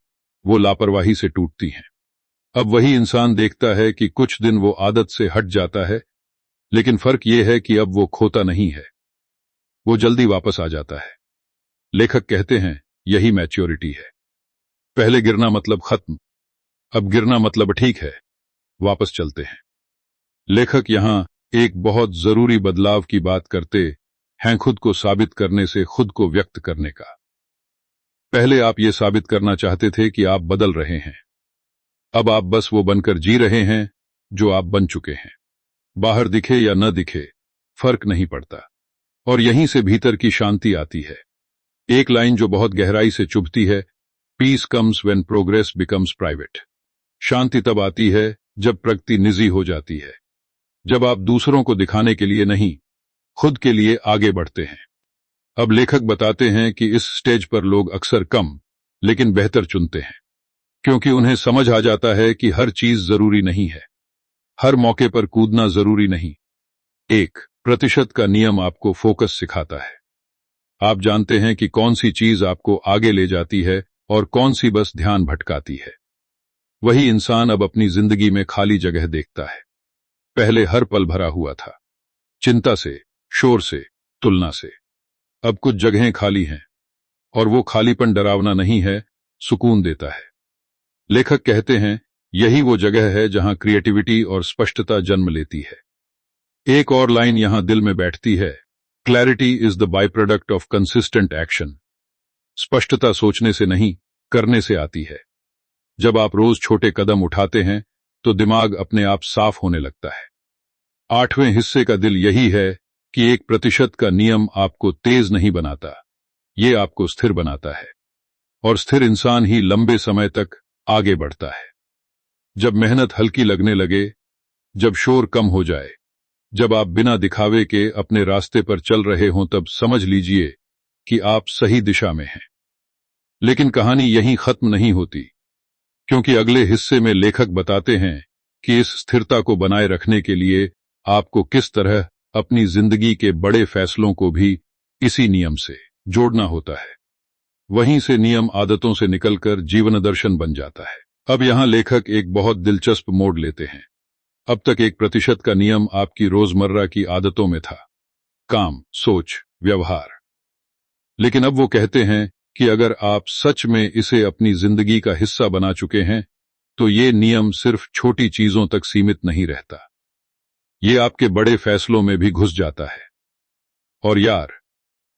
वो लापरवाही से टूटती हैं। अब वही इंसान देखता है कि कुछ दिन वो आदत से हट जाता है, लेकिन फर्क ये है कि अब वो खोता नहीं है, वो जल्दी वापस आ जाता है। लेखक कहते हैं, यही मैच्योरिटी है। पहले गिरना मतलब खत्म, अब गिरना मतलब ठीक है, वापस चलते हैं। लेखक यहां एक बहुत जरूरी बदलाव की बात करते हैं, खुद को साबित करने से खुद को व्यक्त करने का। पहले आप ये साबित करना चाहते थे कि आप बदल रहे हैं, अब आप बस वो बनकर जी रहे हैं जो आप बन चुके हैं। बाहर दिखे या न दिखे, फर्क नहीं पड़ता, और यहीं से भीतर की शांति आती है। एक लाइन जो बहुत गहराई से चुभती है, peace comes when progress becomes private. शांति तब आती है जब प्रगति निजी हो जाती है। जब आप दूसरों को दिखाने के लिए नहीं, खुद के लिए आगे बढ़ते हैं। अब लेखक बताते हैं कि इस स्टेज पर लोग अक्सर कम लेकिन बेहतर चुनते हैं, क्योंकि उन्हें समझ आ जाता है कि हर चीज जरूरी नहीं है, हर मौके पर कूदना जरूरी नहीं। 1% का नियम आपको फोकस सिखाता है। आप जानते हैं कि कौन सी चीज आपको आगे ले जाती है और कौन सी बस ध्यान भटकाती है। वही इंसान अब अपनी जिंदगी में खाली जगह देखता है। पहले हर पल भरा हुआ था, चिंता से, शोर से, तुलना से। अब कुछ जगहें खाली हैं, और वो खालीपन डरावना नहीं है, सुकून देता है। लेखक कहते हैं, यही वो जगह है जहां क्रिएटिविटी और स्पष्टता जन्म लेती है। एक और लाइन यहां दिल में बैठती है, clarity is the by product of consistent action. स्पष्टता सोचने से नहीं, करने से आती है। जब आप रोज छोटे कदम उठाते हैं तो दिमाग अपने आप साफ होने लगता है। 8वें हिस्से का दिल यही है कि 1% का नियम आपको तेज नहीं बनाता, ये आपको स्थिर बनाता है। और स्थिर इंसान ही लंबे समय तक आगे बढ़ता है। जब मेहनत हल्की लगने लगे, जब शोर कम हो जाए, जब आप बिना दिखावे के अपने रास्ते पर चल रहे हों, तब समझ लीजिए कि आप सही दिशा में हैं। लेकिन कहानी यहीं खत्म नहीं होती, क्योंकि अगले हिस्से में लेखक बताते हैं कि इस स्थिरता को बनाए रखने के लिए आपको किस तरह अपनी जिंदगी के बड़े फैसलों को भी इसी नियम से जोड़ना होता है। वहीं से नियम आदतों से निकलकर जीवन दर्शन बन जाता है। अब यहां लेखक एक बहुत दिलचस्प मोड़ लेते हैं। अब तक 1% का नियम आपकी रोजमर्रा की आदतों में था, काम, सोच, व्यवहार। लेकिन अब वो कहते हैं कि अगर आप सच में इसे अपनी जिंदगी का हिस्सा बना चुके हैं, तो ये नियम सिर्फ छोटी चीजों तक सीमित नहीं रहता, ये आपके बड़े फैसलों में भी घुस जाता है। और यार,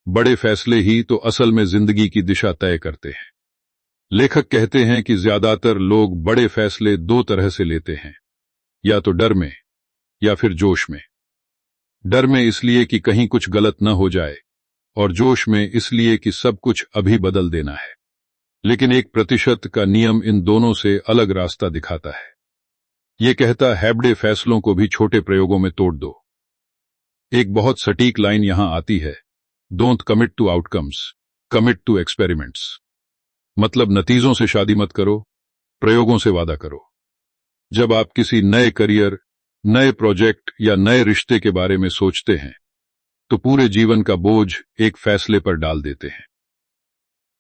बड़े फैसले ही तो असल में जिंदगी की दिशा तय करते हैं। लेखक कहते हैं कि ज्यादातर लोग बड़े फैसले 2 तरह से लेते हैं, या तो डर में या फिर जोश में। डर में इसलिए कि कहीं कुछ गलत न हो जाए, और जोश में इसलिए कि सब कुछ अभी बदल देना है। लेकिन 1% का नियम इन दोनों से अलग रास्ता दिखाता है। ये कहता है, बड़े फैसलों को भी छोटे प्रयोगों में तोड़ दो। एक बहुत सटीक लाइन यहां आती है, don't commit to outcomes, commit to experiments. मतलब नतीजों से शादी मत करो, प्रयोगों से वादा करो। जब आप किसी नए करियर, नए प्रोजेक्ट या नए रिश्ते के बारे में सोचते हैं, तो पूरे जीवन का बोझ एक फैसले पर डाल देते हैं,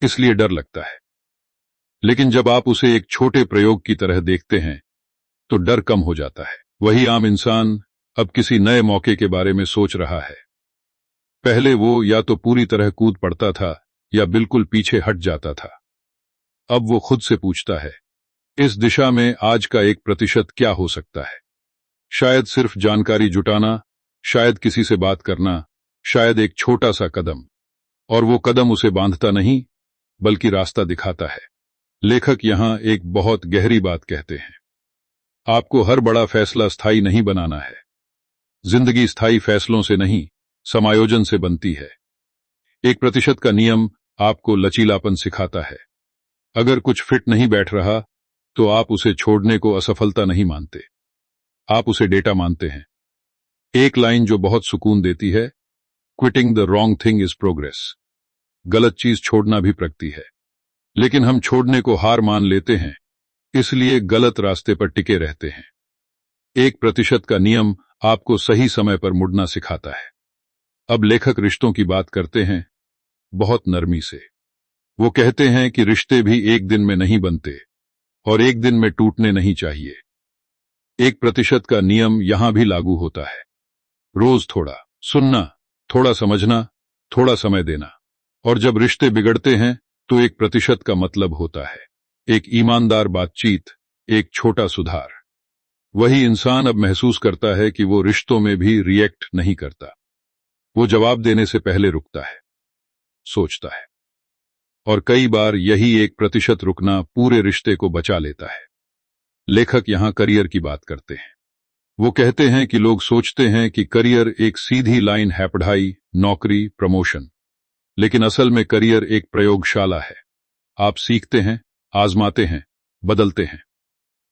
इसलिए डर लगता है। लेकिन जब आप उसे एक छोटे प्रयोग की तरह देखते हैं, तो डर कम हो जाता है। वही आम इंसान अब किसी नए मौके के बारे में सोच रहा है। पहले वो या तो पूरी तरह कूद पड़ता था या बिल्कुल पीछे हट जाता था। अब वो खुद से पूछता है, इस दिशा में आज का 1% क्या हो सकता है? शायद सिर्फ जानकारी जुटाना, शायद किसी से बात करना, शायद एक छोटा सा कदम। और वो कदम उसे बांधता नहीं, बल्कि रास्ता दिखाता है। लेखक यहां एक बहुत गहरी बात कहते हैं, आपको हर बड़ा फैसला स्थायी नहीं बनाना है। जिंदगी स्थायी फैसलों से नहीं, समायोजन से बनती है। 1% का नियम आपको लचीलापन सिखाता है। अगर कुछ फिट नहीं बैठ रहा, तो आप उसे छोड़ने को असफलता नहीं मानते, आप उसे डेटा मानते हैं। एक लाइन जो बहुत सुकून देती है, quitting the wrong thing is progress. गलत चीज छोड़ना भी प्रगति है। लेकिन हम छोड़ने को हार मान लेते हैं, इसलिए गलत रास्ते पर टिके रहते हैं। 1% का नियम आपको सही समय पर मुड़ना सिखाता है। अब लेखक रिश्तों की बात करते हैं, बहुत नरमी से। वो कहते हैं कि रिश्ते भी एक दिन में नहीं बनते, और एक दिन में टूटने नहीं चाहिए। 1% का नियम यहां भी लागू होता है। रोज थोड़ा सुनना, थोड़ा समझना, थोड़ा समय देना। और जब रिश्ते बिगड़ते हैं, तो 1% का मतलब होता है एक ईमानदार बातचीत, एक छोटा सुधार। वही इंसान अब महसूस करता है कि वो रिश्तों में भी रिएक्ट नहीं करता। वो जवाब देने से पहले रुकता है, सोचता है। और कई बार यही 1% रुकना पूरे रिश्ते को बचा लेता है। लेखक यहां करियर की बात करते हैं। वो कहते हैं कि लोग सोचते हैं कि करियर एक सीधी लाइन है, पढ़ाई, नौकरी, प्रमोशन। लेकिन असल में करियर एक प्रयोगशाला है। आप सीखते हैं, आजमाते हैं, बदलते हैं।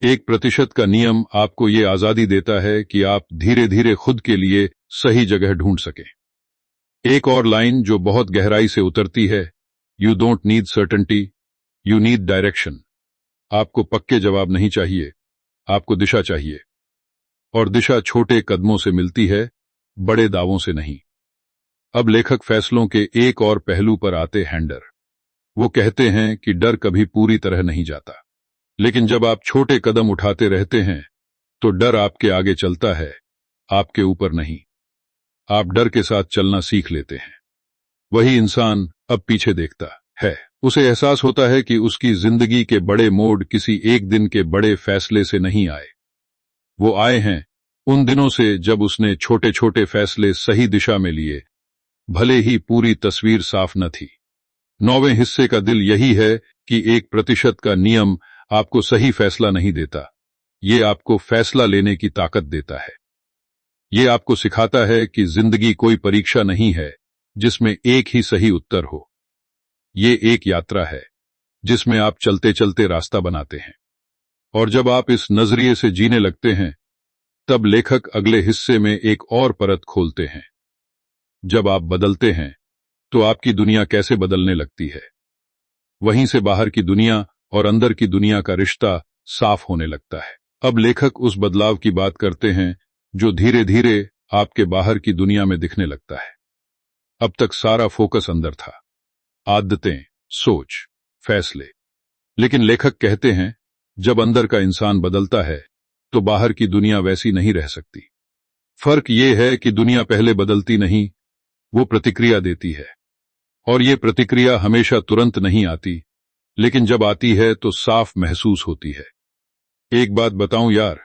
1% का नियम आपको ये आजादी देता है कि आप धीरे धीरे खुद के लिए सही जगह ढूंढ सकें। एक और लाइन जो बहुत गहराई से उतरती है, you don't need certainty, you need direction. आपको पक्के जवाब नहीं चाहिए, आपको दिशा चाहिए। और दिशा छोटे कदमों से मिलती है, बड़े दावों से नहीं। अब लेखक फैसलों के एक और पहलू पर आते हैं, डर। वो कहते हैं कि डर कभी पूरी तरह नहीं जाता, लेकिन जब आप छोटे कदम उठाते रहते हैं तो डर आपके आगे चलता है, आपके ऊपर नहीं। आप डर के साथ चलना सीख लेते हैं। वही इंसान अब पीछे देखता है, उसे एहसास होता है कि उसकी जिंदगी के बड़े मोड़ किसी एक दिन के बड़े फैसले से नहीं आए। वो आए हैं उन दिनों से जब उसने छोटे छोटे फैसले सही दिशा में लिए, भले ही पूरी तस्वीर साफ न थी। 9वें हिस्से का दिल यही है कि 1% का नियम आपको सही फैसला नहीं देता, ये आपको फैसला लेने की ताकत देता है। ये आपको सिखाता है कि जिंदगी कोई परीक्षा नहीं है जिसमें एक ही सही उत्तर हो। ये एक यात्रा है जिसमें आप चलते चलते रास्ता बनाते हैं। और जब आप इस नजरिए से जीने लगते हैं, तब लेखक अगले हिस्से में एक और परत खोलते हैं। जब आप बदलते हैं तो आपकी दुनिया कैसे बदलने लगती है। वहीं से बाहर की दुनिया और अंदर की दुनिया का रिश्ता साफ होने लगता है। अब लेखक उस बदलाव की बात करते हैं जो धीरे धीरे आपके बाहर की दुनिया में दिखने लगता है। अब तक सारा फोकस अंदर था, आदतें, सोच, फैसले। लेकिन लेखक कहते हैं जब अंदर का इंसान बदलता है तो बाहर की दुनिया वैसी नहीं रह सकती। फर्क यह है कि दुनिया पहले बदलती नहीं, वो प्रतिक्रिया देती है। और ये प्रतिक्रिया हमेशा तुरंत नहीं आती, लेकिन जब आती है तो साफ महसूस होती है। एक बात बताऊं यार,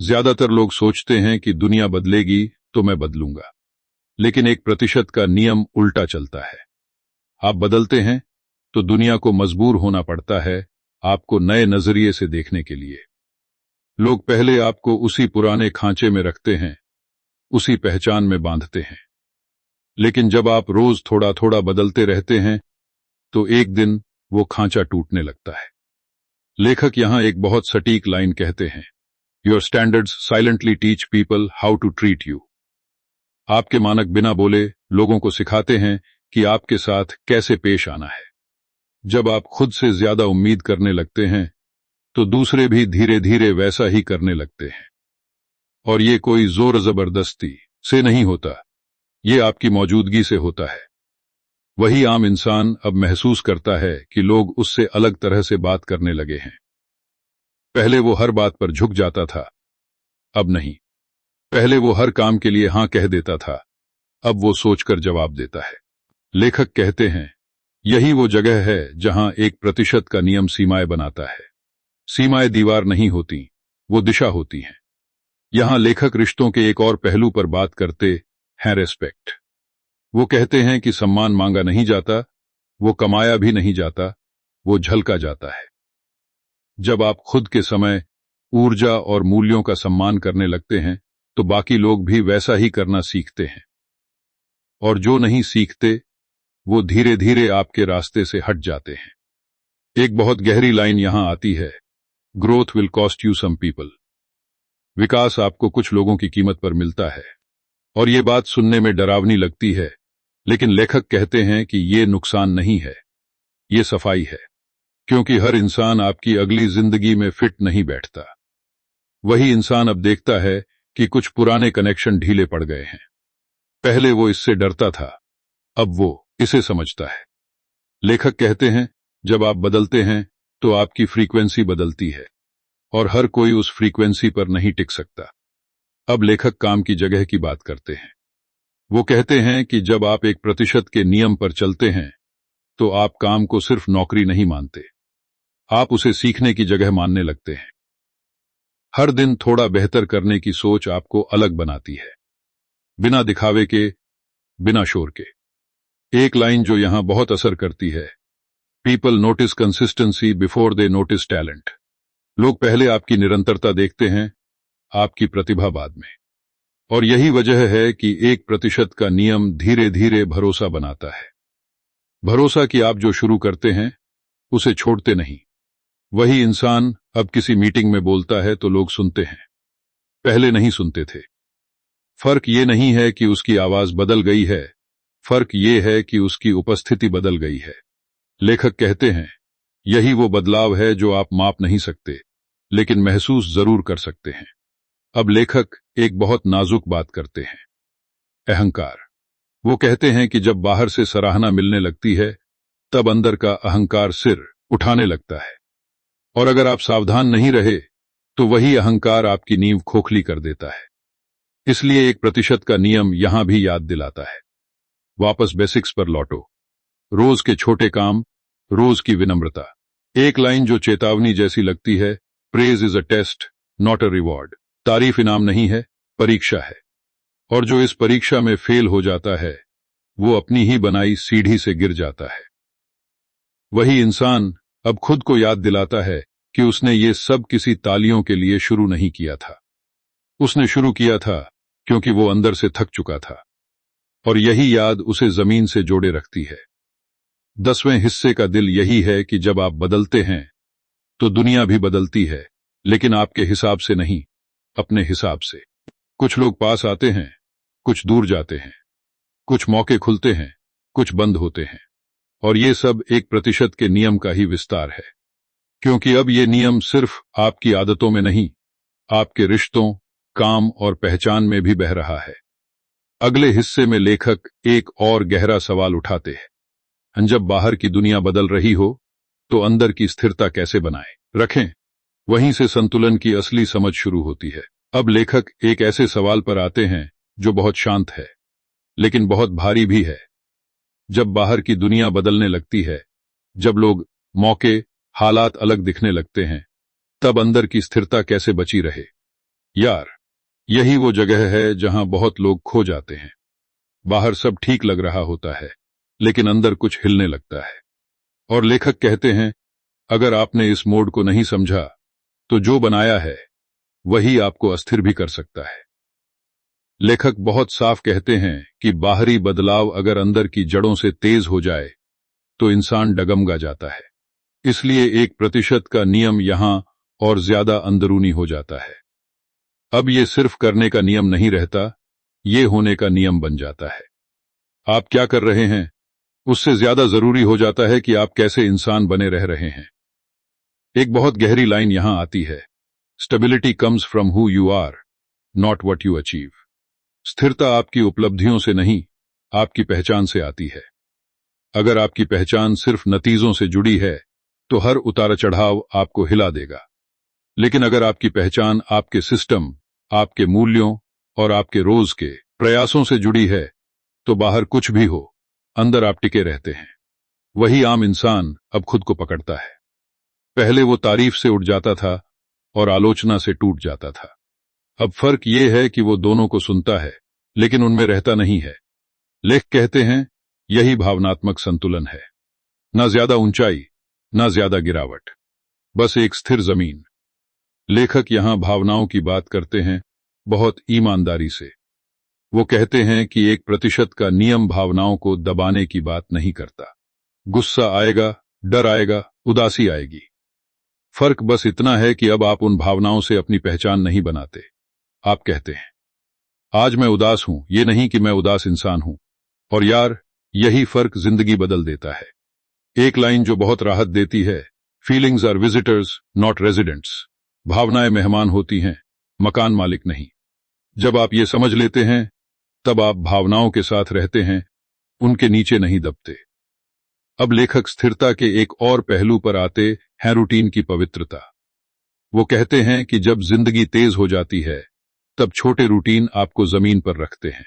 ज्यादातर लोग सोचते हैं कि दुनिया बदलेगी तो मैं बदलूंगा, लेकिन 1% का नियम उल्टा चलता है। आप बदलते हैं तो दुनिया को मजबूर होना पड़ता है आपको नए नजरिए से देखने के लिए। लोग पहले आपको उसी पुराने खांचे में रखते हैं, उसी पहचान में बांधते हैं। लेकिन जब आप रोज थोड़ा थोड़ा बदलते रहते हैं तो एक दिन वो खांचा टूटने लगता है। लेखक यहां एक बहुत सटीक लाइन कहते हैं, your standards silently teach people how to treat you. आपके मानक बिना बोले लोगों को सिखाते हैं कि आपके साथ कैसे पेश आना है। जब आप खुद से ज्यादा उम्मीद करने लगते हैं तो दूसरे भी धीरे धीरे वैसा ही करने लगते हैं। और ये कोई जोर जबरदस्ती से नहीं होता, ये आपकी मौजूदगी से होता है। वही आम इंसान अब महसूस करता है कि लोग उससे अलग तरह से बात करने लगे हैं। पहले वो हर बात पर झुक जाता था, अब नहीं। पहले वो हर काम के लिए हां कह देता था, अब वो सोचकर जवाब देता है। लेखक कहते हैं यही वो जगह है जहां 1% का नियम सीमाएं बनाता है। सीमाएं दीवार नहीं होती, वो दिशा होती हैं। यहां लेखक रिश्तों के एक और पहलू पर बात करते हैं, रेस्पेक्ट। वो कहते हैं कि सम्मान मांगा नहीं जाता, वो कमाया भी नहीं जाता, वो झलका जाता है। जब आप खुद के समय, ऊर्जा और मूल्यों का सम्मान करने लगते हैं तो बाकी लोग भी वैसा ही करना सीखते हैं। और जो नहीं सीखते वो धीरे धीरे आपके रास्ते से हट जाते हैं। एक बहुत गहरी लाइन यहां आती है, growth will cost you some people. विकास आपको कुछ लोगों की कीमत पर मिलता है। और ये बात सुनने में डरावनी लगती है, लेकिन लेखक कहते हैं कि ये नुकसान नहीं है, ये सफाई है। क्योंकि हर इंसान आपकी अगली जिंदगी में फिट नहीं बैठता। वही इंसान अब देखता है कि कुछ पुराने कनेक्शन ढीले पड़ गए हैं। पहले वो इससे डरता था, अब वो इसे समझता है। लेखक कहते हैं जब आप बदलते हैं तो आपकी फ्रीक्वेंसी बदलती है, और हर कोई उस फ्रीक्वेंसी पर नहीं टिक सकता। अब लेखक काम की जगह की बात करते हैं। वो कहते हैं कि जब आप 1% के नियम पर चलते हैं तो आप काम को सिर्फ नौकरी नहीं मानते, आप उसे सीखने की जगह मानने लगते हैं। हर दिन थोड़ा बेहतर करने की सोच आपको अलग बनाती है, बिना दिखावे के, बिना शोर के। एक लाइन जो यहां बहुत असर करती है, people notice consistency before they notice talent. लोग पहले आपकी निरंतरता देखते हैं, आपकी प्रतिभा बाद में। और यही वजह है कि 1% का नियम धीरे धीरे भरोसा बनाता है। भरोसा कि आप जो शुरू करते हैं उसे छोड़ते नहीं, वही इंसान अब किसी मीटिंग में बोलता है तो लोग सुनते हैं, पहले नहीं सुनते थे। फर्क ये नहीं है कि उसकी आवाज बदल गई है, फर्क ये है कि उसकी उपस्थिति बदल गई है। लेखक कहते हैं, यही वो बदलाव है जो आप माप नहीं सकते, लेकिन महसूस जरूर कर सकते हैं। अब लेखक एक बहुत नाजुक बात करते हैं, अहंकार। वो कहते हैं कि जब बाहर से सराहना मिलने लगती है, तब अंदर का अहंकार सिर उठाने लगता है। और अगर आप सावधान नहीं रहे, तो वही अहंकार आपकी नींव खोखली कर देता है। इसलिए 1% का नियम यहां भी याद दिलाता है, वापस बेसिक्स पर लौटो। रोज के छोटे काम, रोज की विनम्रता। एक लाइन जो चेतावनी जैसी लगती है, praise is a test not a reward. तारीफ इनाम नहीं है, परीक्षा है। और जो इस परीक्षा में फेल हो जाता है, वो अपनी ही बनाई सीढ़ी से गिर जाता है। वही इंसान अब खुद को याद दिलाता है कि उसने ये सब किसी तालियों के लिए शुरू नहीं किया था। उसने शुरू किया था क्योंकि वो अंदर से थक चुका था, और यही याद उसे जमीन से जोड़े रखती है। 10वें हिस्से का दिल यही है कि जब आप बदलते हैं, तो दुनिया भी बदलती है, लेकिन आपके हिसाब से नहीं, अपने हिसाब से। कुछ लोग पास आते हैं, कुछ दूर जाते हैं, कुछ मौके खुलते हैं, कुछ बंद होते हैं, और ये सब 1% के नियम का ही विस्तार है। क्योंकि अब ये नियम सिर्फ आपकी आदतों में नहीं, आपके रिश्तों, काम और पहचान में भी बह रहा है। अगले हिस्से में लेखक एक और गहरा सवाल उठाते हैं, जब बाहर की दुनिया बदल रही हो, तो अंदर की स्थिरता कैसे बनाए रखें। वहीं से संतुलन की असली समझ शुरू होती है। अब लेखक एक ऐसे सवाल पर आते हैं जो बहुत शांत है, लेकिन बहुत भारी भी है। जब बाहर की दुनिया बदलने लगती है, जब लोग, मौके, हालात अलग दिखने लगते हैं, तब अंदर की स्थिरता कैसे बची रहे। यार, यही वो जगह है जहां बहुत लोग खो जाते हैं। बाहर सब ठीक लग रहा होता है, लेकिन अंदर कुछ हिलने लगता है। और लेखक कहते हैं, अगर आपने इस मोड़ को नहीं समझा, तो जो बनाया है वही आपको अस्थिर भी कर सकता है। लेखक बहुत साफ कहते हैं कि बाहरी बदलाव अगर अंदर की जड़ों से तेज हो जाए, तो इंसान डगमगा जाता है। इसलिए 1% का नियम यहां और ज्यादा अंदरूनी हो जाता है। अब ये सिर्फ करने का नियम नहीं रहता, ये होने का नियम बन जाता है। आप क्या कर रहे हैं, उससे ज्यादा जरूरी हो जाता है कि आप कैसे इंसान बने रह रहे हैं। एक बहुत गहरी लाइन यहां आती है, stability comes from who you are, not what you achieve. स्थिरता आपकी उपलब्धियों से नहीं, आपकी पहचान से आती है। अगर आपकी पहचान सिर्फ नतीजों से जुड़ी है, तो हर उतार चढ़ाव आपको हिला देगा। लेकिन अगर आपकी पहचान आपके सिस्टम, आपके मूल्यों और आपके रोज के प्रयासों से जुड़ी है, तो बाहर कुछ भी हो, अंदर आप टिके रहते हैं। वही आम इंसान अब खुद को पकड़ता है। पहले वो तारीफ से उठ जाता था और आलोचना से टूट जाता था। अब फर्क ये है कि वो दोनों को सुनता है, लेकिन उनमें रहता नहीं है। लेख कहते हैं, यही भावनात्मक संतुलन है। ना ज्यादा ऊंचाई, ना ज्यादा गिरावट, बस एक स्थिर जमीन। लेखक यहां भावनाओं की बात करते हैं, बहुत ईमानदारी से। वो कहते हैं कि 1% का नियम भावनाओं को दबाने की बात नहीं करता। गुस्सा आएगा, डर आएगा, उदासी आएगी। फर्क बस इतना है कि अब आप उन भावनाओं से अपनी पहचान नहीं बनाते। आप कहते हैं, आज मैं उदास हूं, ये नहीं कि मैं उदास इंसान हूं। और यार, यही फर्क जिंदगी बदल देता है। एक लाइन जो बहुत राहत देती है, feelings are visitors not residents. भावनाएं मेहमान होती हैं, मकान मालिक नहीं। जब आप ये समझ लेते हैं, तब आप भावनाओं के साथ रहते हैं, उनके नीचे नहीं दबते। अब लेखक स्थिरता के एक और पहलू पर आते हैं, रूटीन की पवित्रता। वो कहते हैं कि जब जिंदगी तेज हो जाती है, तब छोटे रूटीन आपको जमीन पर रखते हैं।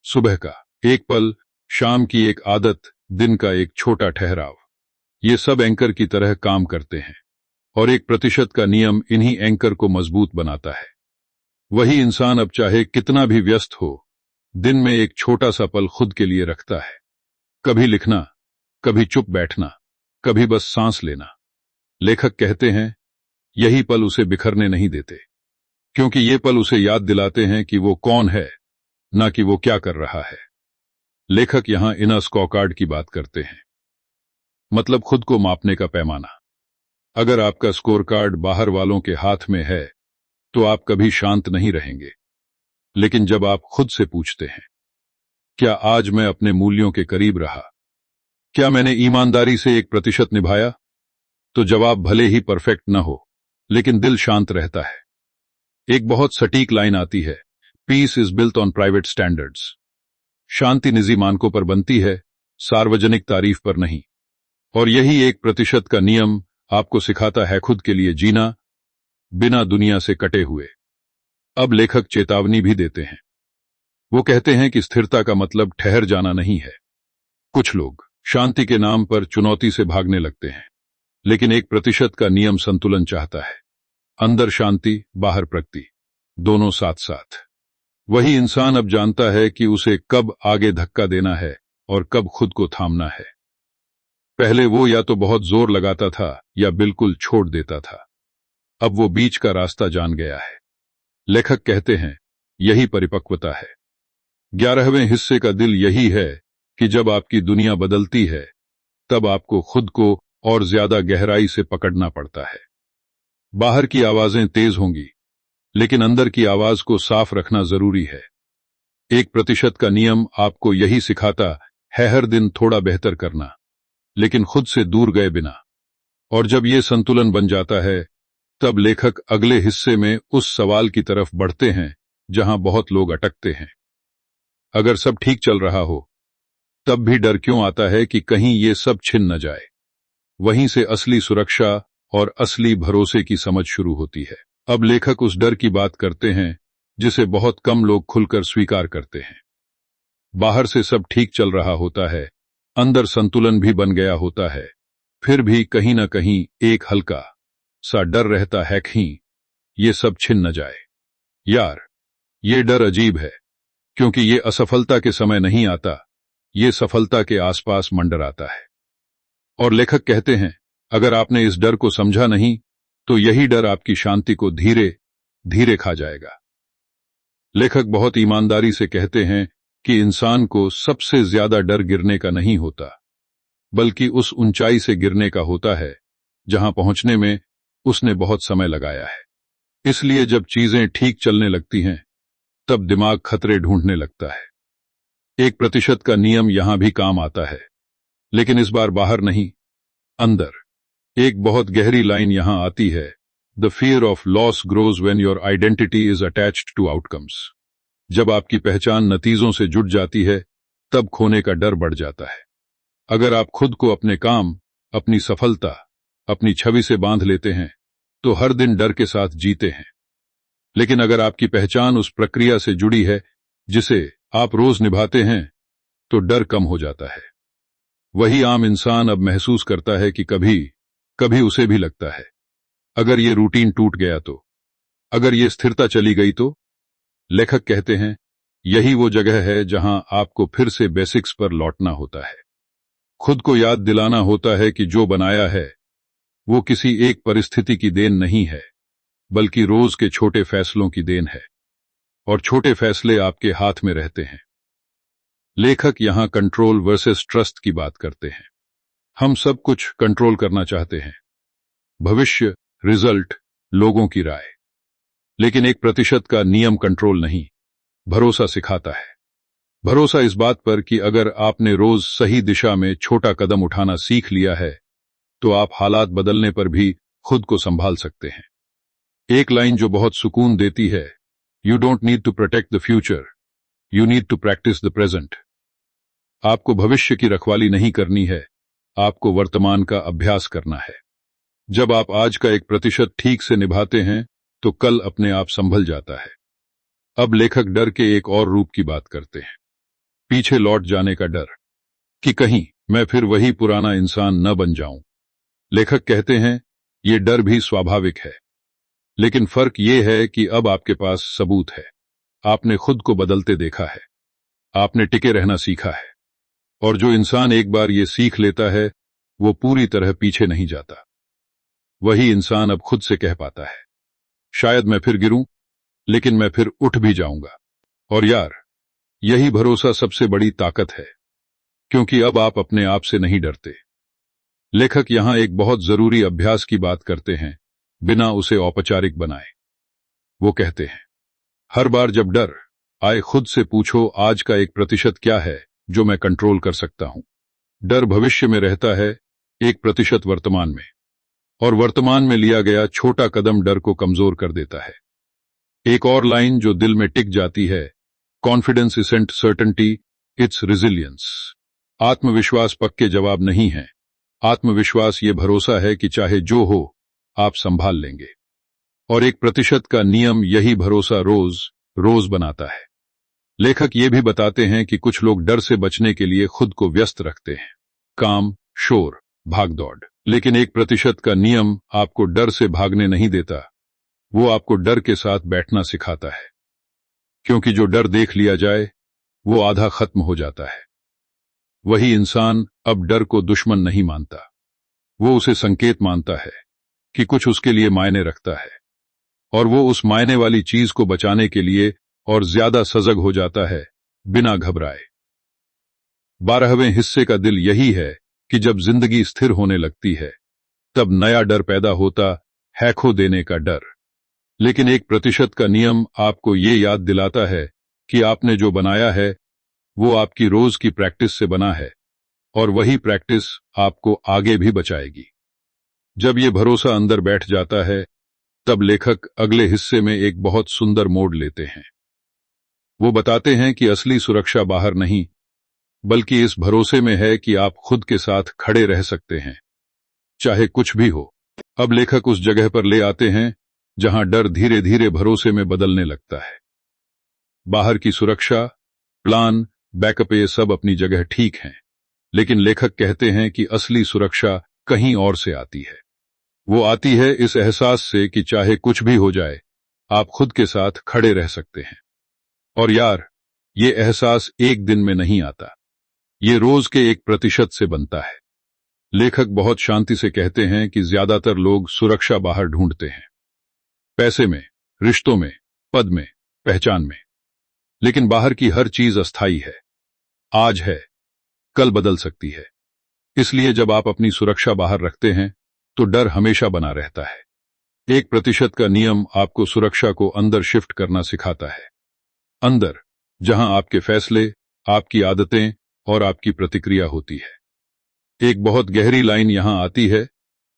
सुबह का एक पल, शाम की एक आदत, दिन का एक छोटा ठहराव, ये सब एंकर की तरह काम करते हैं। और 1% का नियम इन्हीं एंकर को मजबूत बनाता है। वही इंसान अब चाहे कितना भी व्यस्त हो, दिन में एक छोटा सा पल खुद के लिए रखता है। कभी लिखना, कभी चुप बैठना, कभी बस सांस लेना। लेखक कहते हैं, यही पल उसे बिखरने नहीं देते, क्योंकि ये पल उसे याद दिलाते हैं कि वो कौन है, ना कि वो क्या कर रहा है। लेखक यहां इनर स्कोरकार्ड की बात करते हैं, मतलब खुद को मापने का पैमाना। अगर आपका स्कोर कार्ड बाहर वालों के हाथ में है तो आप कभी शांत नहीं रहेंगे। लेकिन जब आप खुद से पूछते हैं, क्या आज मैं अपने मूल्यों के करीब रहा, क्या मैंने ईमानदारी से 1% निभाया, तो जवाब भले ही परफेक्ट न हो, लेकिन दिल शांत रहता है। एक बहुत सटीक लाइन आती है, peace is built on private standards. शांति निजी मानकों पर बनती है, सार्वजनिक तारीफ पर नहीं। और यही 1% का नियम आपको सिखाता है खुद के लिए जीना, बिना दुनिया से कटे हुए। अब लेखक चेतावनी भी देते हैं। वो कहते हैं कि स्थिरता का मतलब ठहर जाना नहीं है। कुछ लोग शांति के नाम पर चुनौती से भागने लगते हैं, लेकिन 1% का नियम संतुलन चाहता है। अंदर शांति, बाहर प्रगति, दोनों साथ साथ। वही इंसान अब जानता है कि उसे कब आगे धक्का देना है और कब खुद को थामना है। पहले वो या तो बहुत जोर लगाता था या बिल्कुल छोड़ देता था। अब वो बीच का रास्ता जान गया है। लेखक कहते हैं, यही परिपक्वता है। 11वें हिस्से का दिल यही है कि जब आपकी दुनिया बदलती है, तब आपको खुद को और ज्यादा गहराई से पकड़ना पड़ता है। बाहर की आवाजें तेज होंगी, लेकिन अंदर की आवाज को साफ रखना जरूरी है। 1% का नियम आपको यही सिखाता है, हर दिन थोड़ा बेहतर करना, लेकिन खुद से दूर गए बिना। और जब ये संतुलन बन जाता है, तब लेखक अगले हिस्से में उस सवाल की तरफ बढ़ते हैं जहां बहुत लोग अटकते हैं। अगर सब ठीक चल रहा हो, तब भी डर क्यों आता है कि कहीं ये सब छिन न जाए। वहीं से असली सुरक्षा और असली भरोसे की समझ शुरू होती है। अब लेखक उस डर की बात करते हैं जिसे बहुत कम लोग खुलकर स्वीकार करते हैं। बाहर से सब ठीक चल रहा होता है, अंदर संतुलन भी बन गया होता है, फिर भी कहीं न कहीं एक हल्का सा डर रहता है, कहीं ये सब छिन न जाए। यार, ये डर अजीब है, क्योंकि ये असफलता के समय नहीं आता, ये सफलता के आसपास मंडराता है। और लेखक कहते हैं, अगर आपने इस डर को समझा नहीं, तो यही डर आपकी शांति को धीरे धीरे खा जाएगा। लेखक बहुत ईमानदारी से कहते हैं कि इंसान को सबसे ज्यादा डर गिरने का नहीं होता, बल्कि उस ऊंचाई से गिरने का होता है जहां पहुंचने में उसने बहुत समय लगाया है। इसलिए जब चीजें ठीक चलने लगती हैं, तब दिमाग खतरे ढूंढने लगता है। 1% का नियम यहां भी काम आता है, लेकिन इस बार बाहर नहीं, अंदर। एक बहुत गहरी लाइन यहां आती है, the fear of loss grows when your identity is attached to outcomes. जब आपकी पहचान नतीजों से जुड़ जाती है, तब खोने का डर बढ़ जाता है। अगर आप खुद को अपने काम, अपनी सफलता, अपनी छवि से बांध लेते हैं, तो हर दिन डर के साथ जीते हैं। लेकिन अगर आपकी पहचान उस प्रक्रिया से जुड़ी है जिसे आप रोज निभाते हैं, तो डर कम हो जाता है। वही आम इंसान अब महसूस करता है कि कभी कभी उसे भी लगता है, अगर ये रूटीन टूट गया तो, अगर ये स्थिरता चली गई तो। लेखक कहते हैं, यही वो जगह है जहां आपको फिर से बेसिक्स पर लौटना होता है। खुद को याद दिलाना होता है कि जो बनाया है वो किसी एक परिस्थिति की देन नहीं है, बल्कि रोज के छोटे फैसलों की देन है। और छोटे फैसले आपके हाथ में रहते हैं। लेखक यहां कंट्रोल वर्सेस ट्रस्ट की बात करते हैं। हम सब कुछ कंट्रोल करना चाहते हैं, भविष्य, रिजल्ट, लोगों की राय। लेकिन 1% का नियम कंट्रोल नहीं, भरोसा सिखाता है। भरोसा इस बात पर कि अगर आपने रोज सही दिशा में छोटा कदम उठाना सीख लिया है, तो आप हालात बदलने पर भी खुद को संभाल सकते हैं। एक लाइन जो बहुत सुकून देती है, you don't need to protect the future, you need to practise the present. आपको भविष्य की रखवाली नहीं करनी है, आपको वर्तमान का अभ्यास करना है। जब आप आज का 1% ठीक से निभाते हैं, तो कल अपने आप संभल जाता है। अब लेखक डर के एक और रूप की बात करते हैं, पीछे लौट जाने का डर, कि कहीं मैं फिर वही पुराना इंसान न बन जाऊं। लेखक कहते हैं, ये डर भी स्वाभाविक है, लेकिन फर्क ये है कि अब आपके पास सबूत है। आपने खुद को बदलते देखा है, आपने टिके रहना सीखा है। और जो इंसान एक बार ये सीख लेता है, वो पूरी तरह पीछे नहीं जाता। वही इंसान अब खुद से कह पाता है, शायद मैं फिर गिरूं, लेकिन मैं फिर उठ भी जाऊंगा। और यार, यही भरोसा सबसे बड़ी ताकत है, क्योंकि अब आप अपने आप से नहीं डरते। लेखक यहां एक बहुत जरूरी अभ्यास की बात करते हैं, बिना उसे औपचारिक बनाए। वो कहते हैं, हर बार जब डर आए खुद से पूछो आज का 1% क्या है जो मैं कंट्रोल कर सकता हूं। डर भविष्य में रहता है, 1% वर्तमान में, और वर्तमान में लिया गया छोटा कदम डर को कमजोर कर देता है। एक और लाइन जो दिल में टिक जाती है, कॉन्फिडेंस इसेंट सर्टेनिटी, इट्स रिजिलियंस। आत्मविश्वास पक्के जवाब नहीं है। आत्मविश्वास ये भरोसा है कि चाहे जो हो आप संभाल लेंगे। और 1% का नियम यही भरोसा रोज रोज बनाता है। लेखक ये भी बताते हैं कि कुछ लोग डर से बचने के लिए खुद को व्यस्त रखते हैं, काम, शोर, भागदौड़। लेकिन 1% का नियम आपको डर से भागने नहीं देता, वो आपको डर के साथ बैठना सिखाता है। क्योंकि जो डर देख लिया जाए वो आधा खत्म हो जाता है। वही इंसान अब डर को दुश्मन नहीं मानता, वो उसे संकेत मानता है कि कुछ उसके लिए मायने रखता है, और वो उस मायने वाली चीज को बचाने के लिए और ज्यादा सजग हो जाता है, बिना घबराए। 12वें हिस्से का दिल यही है कि जब जिंदगी स्थिर होने लगती है तब नया डर पैदा होता है, खो देने का डर। लेकिन 1% का नियम आपको ये याद दिलाता है कि आपने जो बनाया है वो आपकी रोज की प्रैक्टिस से बना है, और वही प्रैक्टिस आपको आगे भी बचाएगी। जब ये भरोसा अंदर बैठ जाता है तब लेखक अगले हिस्से में एक बहुत सुंदर मोड़ लेते हैं। वो बताते हैं कि असली सुरक्षा बाहर नहीं, बल्कि इस भरोसे में है कि आप खुद के साथ खड़े रह सकते हैं, चाहे कुछ भी हो। अब लेखक उस जगह पर ले आते हैं जहां डर धीरे धीरे भरोसे में बदलने लगता है। बाहर की सुरक्षा, प्लान, बैकअप, ये सब अपनी जगह ठीक हैं, लेकिन लेखक कहते हैं कि असली सुरक्षा कहीं और से आती है। वो आती है इस एहसास से कि चाहे कुछ भी हो जाए आप खुद के साथ खड़े रह सकते हैं। और यार, ये एहसास एक दिन में नहीं आता, ये रोज के 1% से बनता है। लेखक बहुत शांति से कहते हैं कि ज्यादातर लोग सुरक्षा बाहर ढूंढते हैं, पैसे में, रिश्तों में, पद में, पहचान में। लेकिन बाहर की हर चीज अस्थायी है, आज है, कल बदल सकती है। इसलिए जब आप अपनी सुरक्षा बाहर रखते हैं तो डर हमेशा बना रहता है। 1% का नियम आपको सुरक्षा को अंदर शिफ्ट करना सिखाता है, अंदर, जहां आपके फैसले, आपकी आदतें और आपकी प्रतिक्रिया होती है। एक बहुत गहरी लाइन यहां आती है,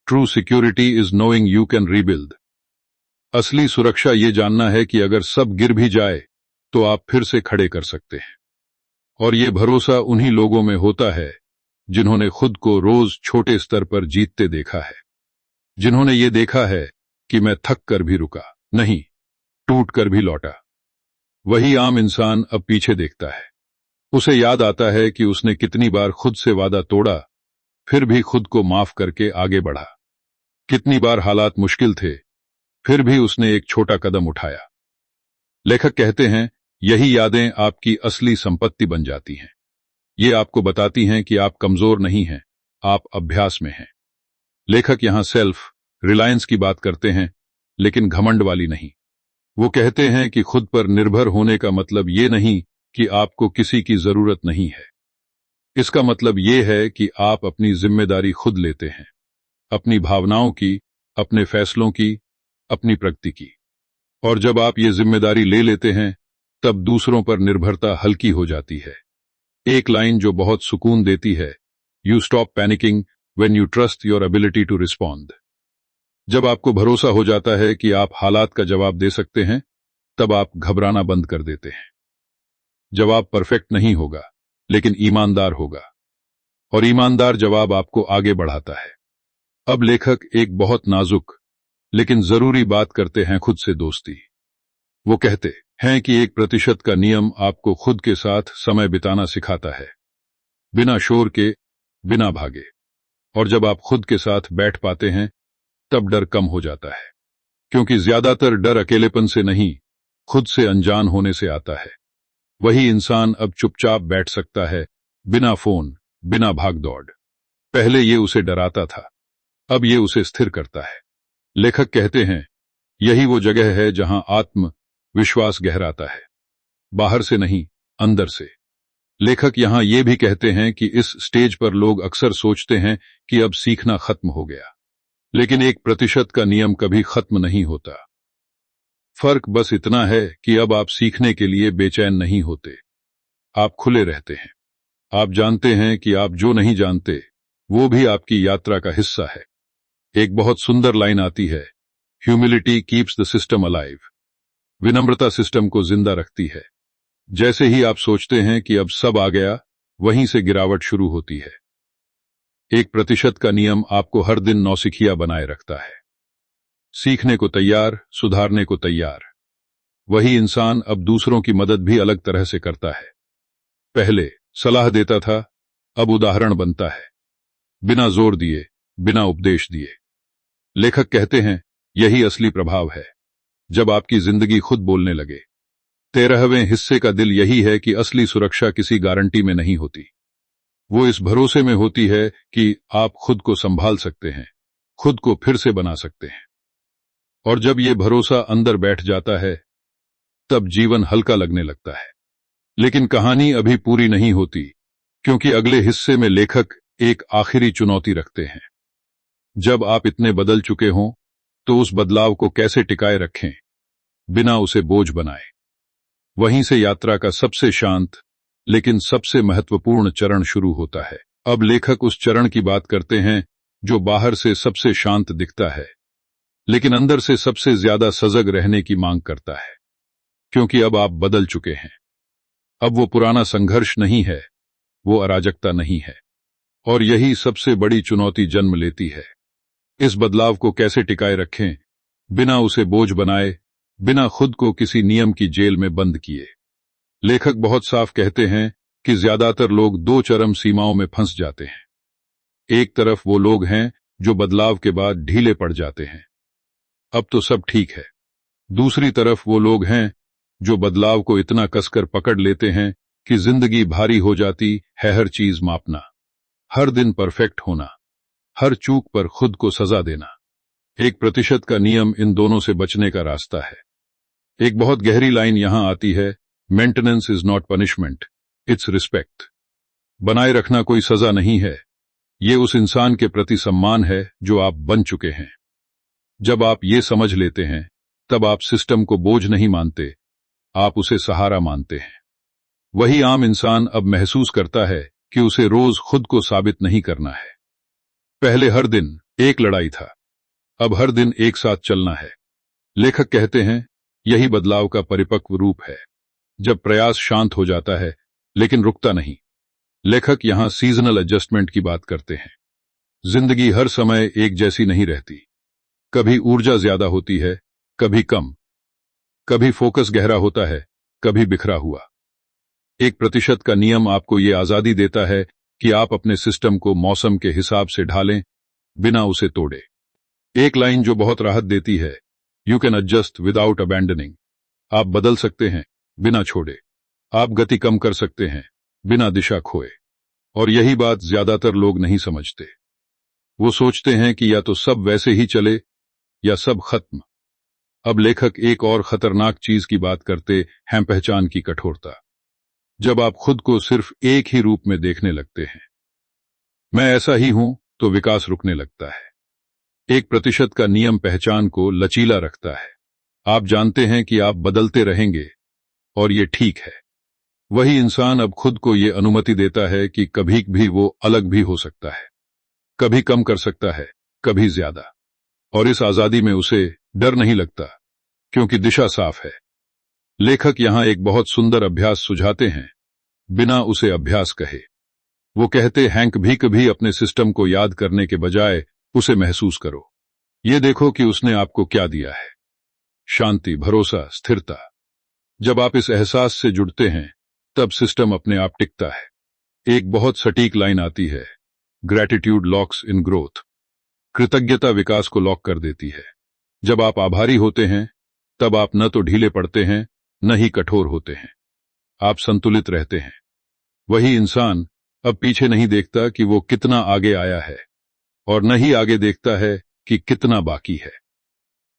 true security is knowing you can rebuild. असली सुरक्षा ये जानना है कि अगर सब गिर भी जाए तो आप फिर से खड़े कर सकते हैं। और ये भरोसा उन्हीं लोगों में होता है जिन्होंने खुद को रोज छोटे स्तर पर जीतते देखा है, जिन्होंने ये देखा है कि मैं थक कर भी रुका नहीं, टूट कर भी लौटा। वही आम इंसान अब पीछे देखता है, उसे याद आता है कि उसने कितनी बार खुद से वादा तोड़ा, फिर भी खुद को माफ करके आगे बढ़ा। कितनी बार हालात मुश्किल थे, फिर भी उसने एक छोटा कदम उठाया। लेखक कहते हैं, यही यादें आपकी असली संपत्ति बन जाती हैं। ये आपको बताती हैं कि आप कमजोर नहीं हैं, आप अभ्यास में हैं। लेखक यहां सेल्फ रिलायंस की बात करते हैं, लेकिन घमंड वाली नहीं। वो कहते हैं कि खुद पर निर्भर होने का मतलब ये नहीं कि आपको किसी की जरूरत नहीं है। इसका मतलब ये है कि आप अपनी जिम्मेदारी खुद लेते हैं, अपनी भावनाओं की, अपने फैसलों की, अपनी प्रगति की। और जब आप ये जिम्मेदारी ले लेते हैं तब दूसरों पर निर्भरता हल्की हो जाती है। एक लाइन जो बहुत सुकून देती है, you stop panicking when you trust your ability to respond. जब आपको भरोसा हो जाता है कि आप हालात का जवाब दे सकते हैं, तब आप घबराना बंद कर देते हैं। जवाब परफेक्ट नहीं होगा, लेकिन ईमानदार होगा, और ईमानदार जवाब आपको आगे बढ़ाता है। अब लेखक एक बहुत नाजुक लेकिन जरूरी बात करते हैं, खुद से दोस्ती। वो कहते हैं कि 1% का नियम आपको खुद के साथ समय बिताना सिखाता है, बिना शोर के, बिना भागे। और जब आप खुद के साथ बैठ पाते हैं तब डर कम हो जाता है, क्योंकि ज्यादातर डर अकेलेपन से नहीं, खुद से अनजान होने से आता है। वही इंसान अब चुपचाप बैठ सकता है, बिना फोन, बिना भागदौड़। पहले ये उसे डराता था, अब ये उसे स्थिर करता है। लेखक कहते हैं, यही वो जगह है जहां आत्म विश्वास गहराता है, बाहर से नहीं, अंदर से। लेखक यहां ये भी कहते हैं कि इस स्टेज पर लोग अक्सर सोचते हैं कि अब सीखना खत्म हो गया, लेकिन 1% का नियम कभी खत्म नहीं होता। फर्क बस इतना है कि अब आप सीखने के लिए बेचैन नहीं होते, आप खुले रहते हैं। आप जानते हैं कि आप जो नहीं जानते वो भी आपकी यात्रा का हिस्सा है। एक बहुत सुंदर लाइन आती है, humility keeps the system alive. विनम्रता सिस्टम को जिंदा रखती है। जैसे ही आप सोचते हैं कि अब सब आ गया, वहीं से गिरावट शुरू होती है। 1% का नियम आपको हर दिन नौसिखिया बनाए रखता है, सीखने को तैयार, सुधारने को तैयार। वही इंसान अब दूसरों की मदद भी अलग तरह से करता है। पहले सलाह देता था, अब उदाहरण बनता है, बिना जोर दिए, बिना उपदेश दिए। लेखक कहते हैं यही असली प्रभाव है, जब आपकी जिंदगी खुद बोलने लगे। 13वें हिस्से का दिल यही है कि असली सुरक्षा किसी गारंटी में नहीं होती, वो इस भरोसे में होती है कि आप खुद को संभाल सकते हैं, खुद को फिर से बना सकते हैं। और जब ये भरोसा अंदर बैठ जाता है, तब जीवन हल्का लगने लगता है। लेकिन कहानी अभी पूरी नहीं होती, क्योंकि अगले हिस्से में लेखक एक आखिरी चुनौती रखते हैं। जब आप इतने बदल चुके हों, तो उस बदलाव को कैसे टिकाए रखें, बिना उसे बोझ बनाए। वहीं से यात्रा का सबसे शांत लेकिन सबसे महत्वपूर्ण चरण शुरू होता है। अब लेखक उस चरण की बात करते हैं जो बाहर से सबसे शांत दिखता है, लेकिन अंदर से सबसे ज्यादा सजग रहने की मांग करता है। क्योंकि अब आप बदल चुके हैं। अब वो पुराना संघर्ष नहीं है, वो अराजकता नहीं है, और यही सबसे बड़ी चुनौती जन्म लेती है। इस बदलाव को कैसे टिकाए रखें, बिना उसे बोझ बनाए, बिना खुद को किसी नियम की जेल में बंद किए। लेखक बहुत साफ कहते हैं कि ज्यादातर लोग दो चरम सीमाओं में फंस जाते हैं। एक तरफ वो लोग हैं जो बदलाव के बाद ढीले पड़ जाते हैं, अब तो सब ठीक है। दूसरी तरफ वो लोग हैं जो बदलाव को इतना कसकर पकड़ लेते हैं कि जिंदगी भारी हो जाती है। हर चीज मापना, हर दिन परफेक्ट होना, हर चूक पर खुद को सजा देना। 1% का नियम इन दोनों से बचने का रास्ता है। एक बहुत गहरी लाइन यहां आती है, maintenance is not punishment, it's respect. बनाए रखना कोई सजा नहीं है, ये उस इंसान के प्रति सम्मान है जो आप बन चुके हैं। जब आप ये समझ लेते हैं, तब आप सिस्टम को बोझ नहीं मानते, आप उसे सहारा मानते हैं। वही आम इंसान अब महसूस करता है कि उसे रोज खुद को साबित नहीं करना है। पहले हर दिन एक लड़ाई था, अब हर दिन एक साथ चलना है। लेखक कहते हैं यही बदलाव का परिपक्व रूप है, जब प्रयास शांत हो जाता है लेकिन रुकता नहीं। लेखक यहां सीजनल एडजस्टमेंट की बात करते हैं। जिंदगी हर समय एक जैसी नहीं रहती, कभी ऊर्जा ज्यादा होती है, कभी कम, कभी फोकस गहरा होता है, कभी बिखरा हुआ। 1% का नियम आपको ये आजादी देता है कि आप अपने सिस्टम को मौसम के हिसाब से ढालें, बिना उसे तोड़े। एक लाइन जो बहुत राहत देती है, you can adjust without abandoning. आप बदल सकते हैं बिना छोड़े, आप गति कम कर सकते हैं बिना दिशा खोए। और यही बात ज्यादातर लोग नहीं समझते। वो सोचते हैं कि या तो सब वैसे ही चले या सब खत्म। अब लेखक एक और खतरनाक चीज की बात करते हैं, पहचान की कठोरता। जब आप खुद को सिर्फ एक ही रूप में देखने लगते हैं, मैं ऐसा ही हूं, तो विकास रुकने लगता है। 1% का नियम पहचान को लचीला रखता है। आप जानते हैं कि आप बदलते रहेंगे और ये ठीक है। वही इंसान अब खुद को ये अनुमति देता है कि कभी भी वो अलग भी हो सकता है, कभी कम कर सकता है, कभी ज्यादा। और इस आजादी में उसे डर नहीं लगता, क्योंकि दिशा साफ है। लेखक यहां एक बहुत सुंदर अभ्यास सुझाते हैं, बिना उसे अभ्यास कहे। वो कहते हैं भी कभी अपने सिस्टम को याद करने के बजाय उसे महसूस करो। ये देखो कि उसने आपको क्या दिया है, शांति, भरोसा, स्थिरता। जब आप इस एहसास से जुड़ते हैं, तब सिस्टम अपने आप टिकता है। एक बहुत सटीक लाइन आती है, ग्रैटिट्यूड लॉक्स इन ग्रोथ। कृतज्ञता विकास को लॉक कर देती है। जब आप आभारी होते हैं, तब आप न तो ढीले पड़ते हैं, न ही कठोर होते हैं, आप संतुलित रहते हैं। वही इंसान अब पीछे नहीं देखता कि वो कितना आगे आया है, और न ही आगे देखता है कि कितना बाकी है।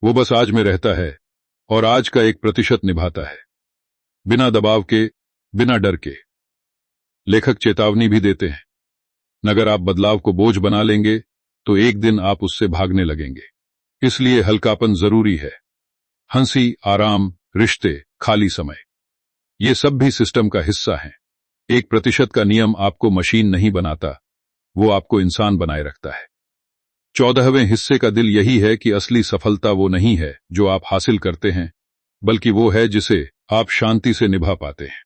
वो बस आज में रहता है और आज का 1% निभाता है, बिना दबाव के, बिना डर के। लेखक चेतावनी भी देते हैं, अगर आप बदलाव को बोझ बना लेंगे तो एक दिन आप उससे भागने लगेंगे। इसलिए हल्कापन जरूरी है। हंसी, आराम, रिश्ते, खाली समय, ये सब भी सिस्टम का हिस्सा हैं। 1% का नियम आपको मशीन नहीं बनाता, वो आपको इंसान बनाए रखता है। 14वें हिस्से का दिल यही है कि असली सफलता वो नहीं है जो आप हासिल करते हैं, बल्कि वो है जिसे आप शांति से निभा पाते हैं।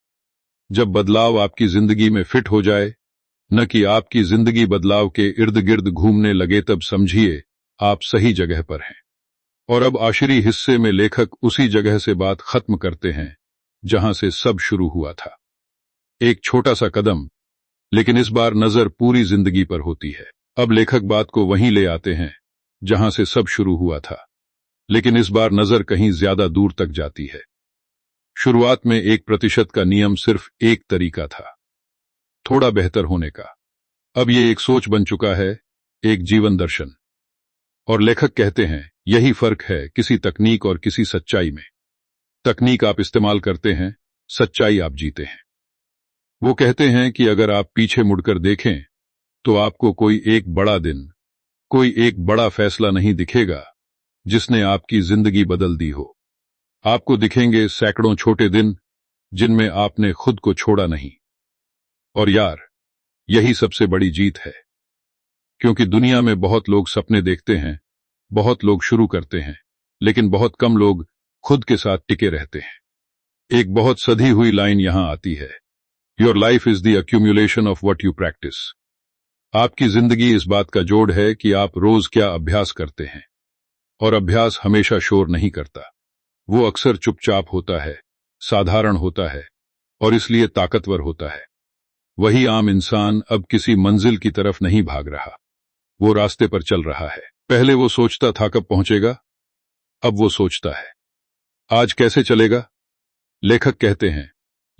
जब बदलाव आपकी जिंदगी में फिट हो जाए, न कि आपकी जिंदगी बदलाव के इर्द गिर्द घूमने लगे, तब समझिए आप सही जगह पर हैं। और अब आखिरी हिस्से में लेखक उसी जगह से बात खत्म करते हैं जहां से सब शुरू हुआ था। एक छोटा सा कदम, लेकिन इस बार नजर पूरी जिंदगी पर होती है। अब लेखक बात को वहीं ले आते हैं जहां से सब शुरू हुआ था, लेकिन इस बार नजर कहीं ज्यादा दूर तक जाती है। शुरुआत में 1% का नियम सिर्फ एक तरीका था, थोड़ा बेहतर होने का। अब ये एक सोच बन चुका है, एक जीवन दर्शन। और लेखक कहते हैं यही फर्क है किसी तकनीक और किसी सच्चाई में। तकनीक आप इस्तेमाल करते हैं, सच्चाई आप जीते हैं। वो कहते हैं कि अगर आप पीछे मुड़कर देखें तो आपको कोई एक बड़ा दिन, कोई एक बड़ा फैसला नहीं दिखेगा जिसने आपकी जिंदगी बदल दी हो। आपको दिखेंगे सैकड़ों छोटे दिन जिनमें आपने खुद को छोड़ा नहीं। और यार, यही सबसे बड़ी जीत है, क्योंकि दुनिया में बहुत लोग सपने देखते हैं, बहुत लोग शुरू करते हैं, लेकिन बहुत कम लोग खुद के साथ टिके रहते हैं। एक बहुत सधी हुई लाइन यहां आती है, your life is the accumulation of what you practice. आपकी जिंदगी इस बात का जोड़ है कि आप रोज क्या अभ्यास करते हैं। और अभ्यास हमेशा शोर नहीं करता, वो अक्सर चुपचाप होता है, साधारण होता है, और इसलिए ताकतवर होता है। वही आम इंसान अब किसी मंजिल की तरफ नहीं भाग रहा, वो रास्ते पर चल रहा है। पहले वो सोचता था कब पहुंचेगा, अब वो सोचता है आज कैसे चलेगा। लेखक कहते हैं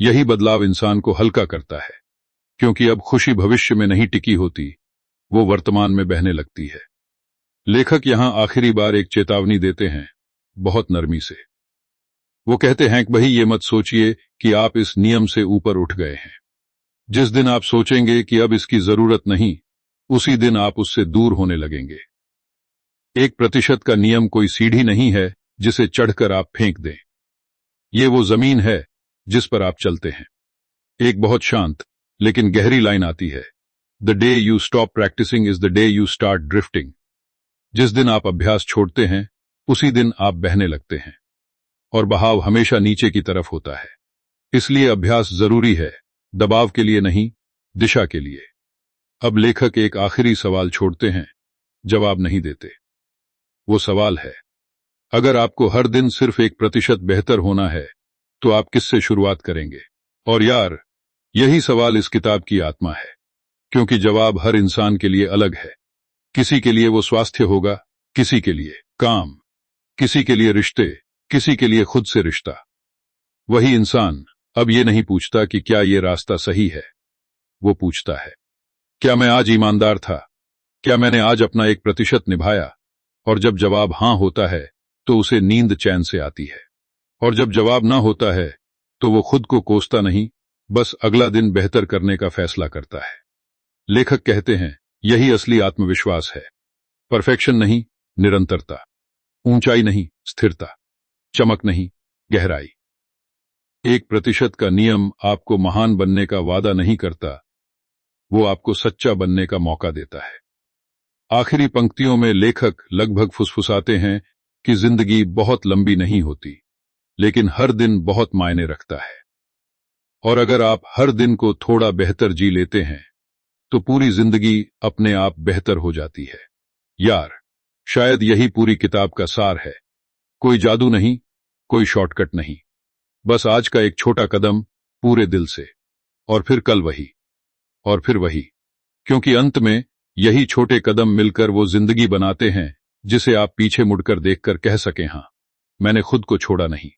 यही बदलाव इंसान को हल्का करता है, क्योंकि अब खुशी भविष्य में नहीं टिकी होती, वो वर्तमान में बहने लगती है। लेखक यहां आखिरी बार एक चेतावनी देते हैं, बहुत नरमी से। वो कहते हैं कि भाई ये मत सोचिए कि आप इस नियम से ऊपर उठ गए हैं। जिस दिन आप सोचेंगे कि अब इसकी जरूरत नहीं, उसी दिन आप उससे दूर होने लगेंगे। 1% का नियम कोई सीढ़ी नहीं है जिसे चढ़कर आप फेंक दें, ये वो जमीन है जिस पर आप चलते हैं। एक बहुत शांत लेकिन गहरी लाइन आती है, the day you stop practising is the day you start drifting. जिस दिन आप अभ्यास छोड़ते हैं, उसी दिन आप बहने लगते हैं, और बहाव हमेशा नीचे की तरफ होता है। इसलिए अभ्यास जरूरी है, दबाव के लिए नहीं, दिशा के लिए। अब लेखक एक आखिरी सवाल छोड़ते हैं, जवाब नहीं देते। वो सवाल है, अगर आपको हर दिन सिर्फ 1% बेहतर होना है तो आप किससे शुरुआत करेंगे। और यार, यही सवाल इस किताब की आत्मा है, क्योंकि जवाब हर इंसान के लिए अलग है। किसी के लिए वो स्वास्थ्य होगा, किसी के लिए काम, किसी के लिए रिश्ते, किसी के लिए खुद से रिश्ता। वही इंसान अब ये नहीं पूछता कि क्या ये रास्ता सही है, वो पूछता है क्या मैं आज ईमानदार था, क्या मैंने आज अपना 1% निभाया। और जब जवाब हां होता है तो उसे नींद चैन से आती है, और जब जवाब ना होता है तो वो खुद को कोसता नहीं, बस अगला दिन बेहतर करने का फैसला करता है। लेखक कहते हैं यही असली आत्मविश्वास है, परफेक्शन नहीं, निरंतरता, ऊंचाई नहीं, स्थिरता, चमक नहीं, गहराई। 1% का नियम आपको महान बनने का वादा नहीं करता, वो आपको सच्चा बनने का मौका देता है। आखिरी पंक्तियों में लेखक लगभग फुसफुसाते हैं कि जिंदगी बहुत लंबी नहीं होती, लेकिन हर दिन बहुत मायने रखता है। और अगर आप हर दिन को थोड़ा बेहतर जी लेते हैं तो पूरी जिंदगी अपने आप बेहतर हो जाती है। यार, शायद यही पूरी किताब का सार है। कोई जादू नहीं, कोई शॉर्टकट नहीं, बस आज का एक छोटा कदम पूरे दिल से, और फिर कल वही, और फिर वही। क्योंकि अंत में यही छोटे कदम मिलकर वो जिंदगी बनाते हैं जिसे आप पीछे मुड़कर देखकर कह सकें, हां, मैंने खुद को छोड़ा नहीं।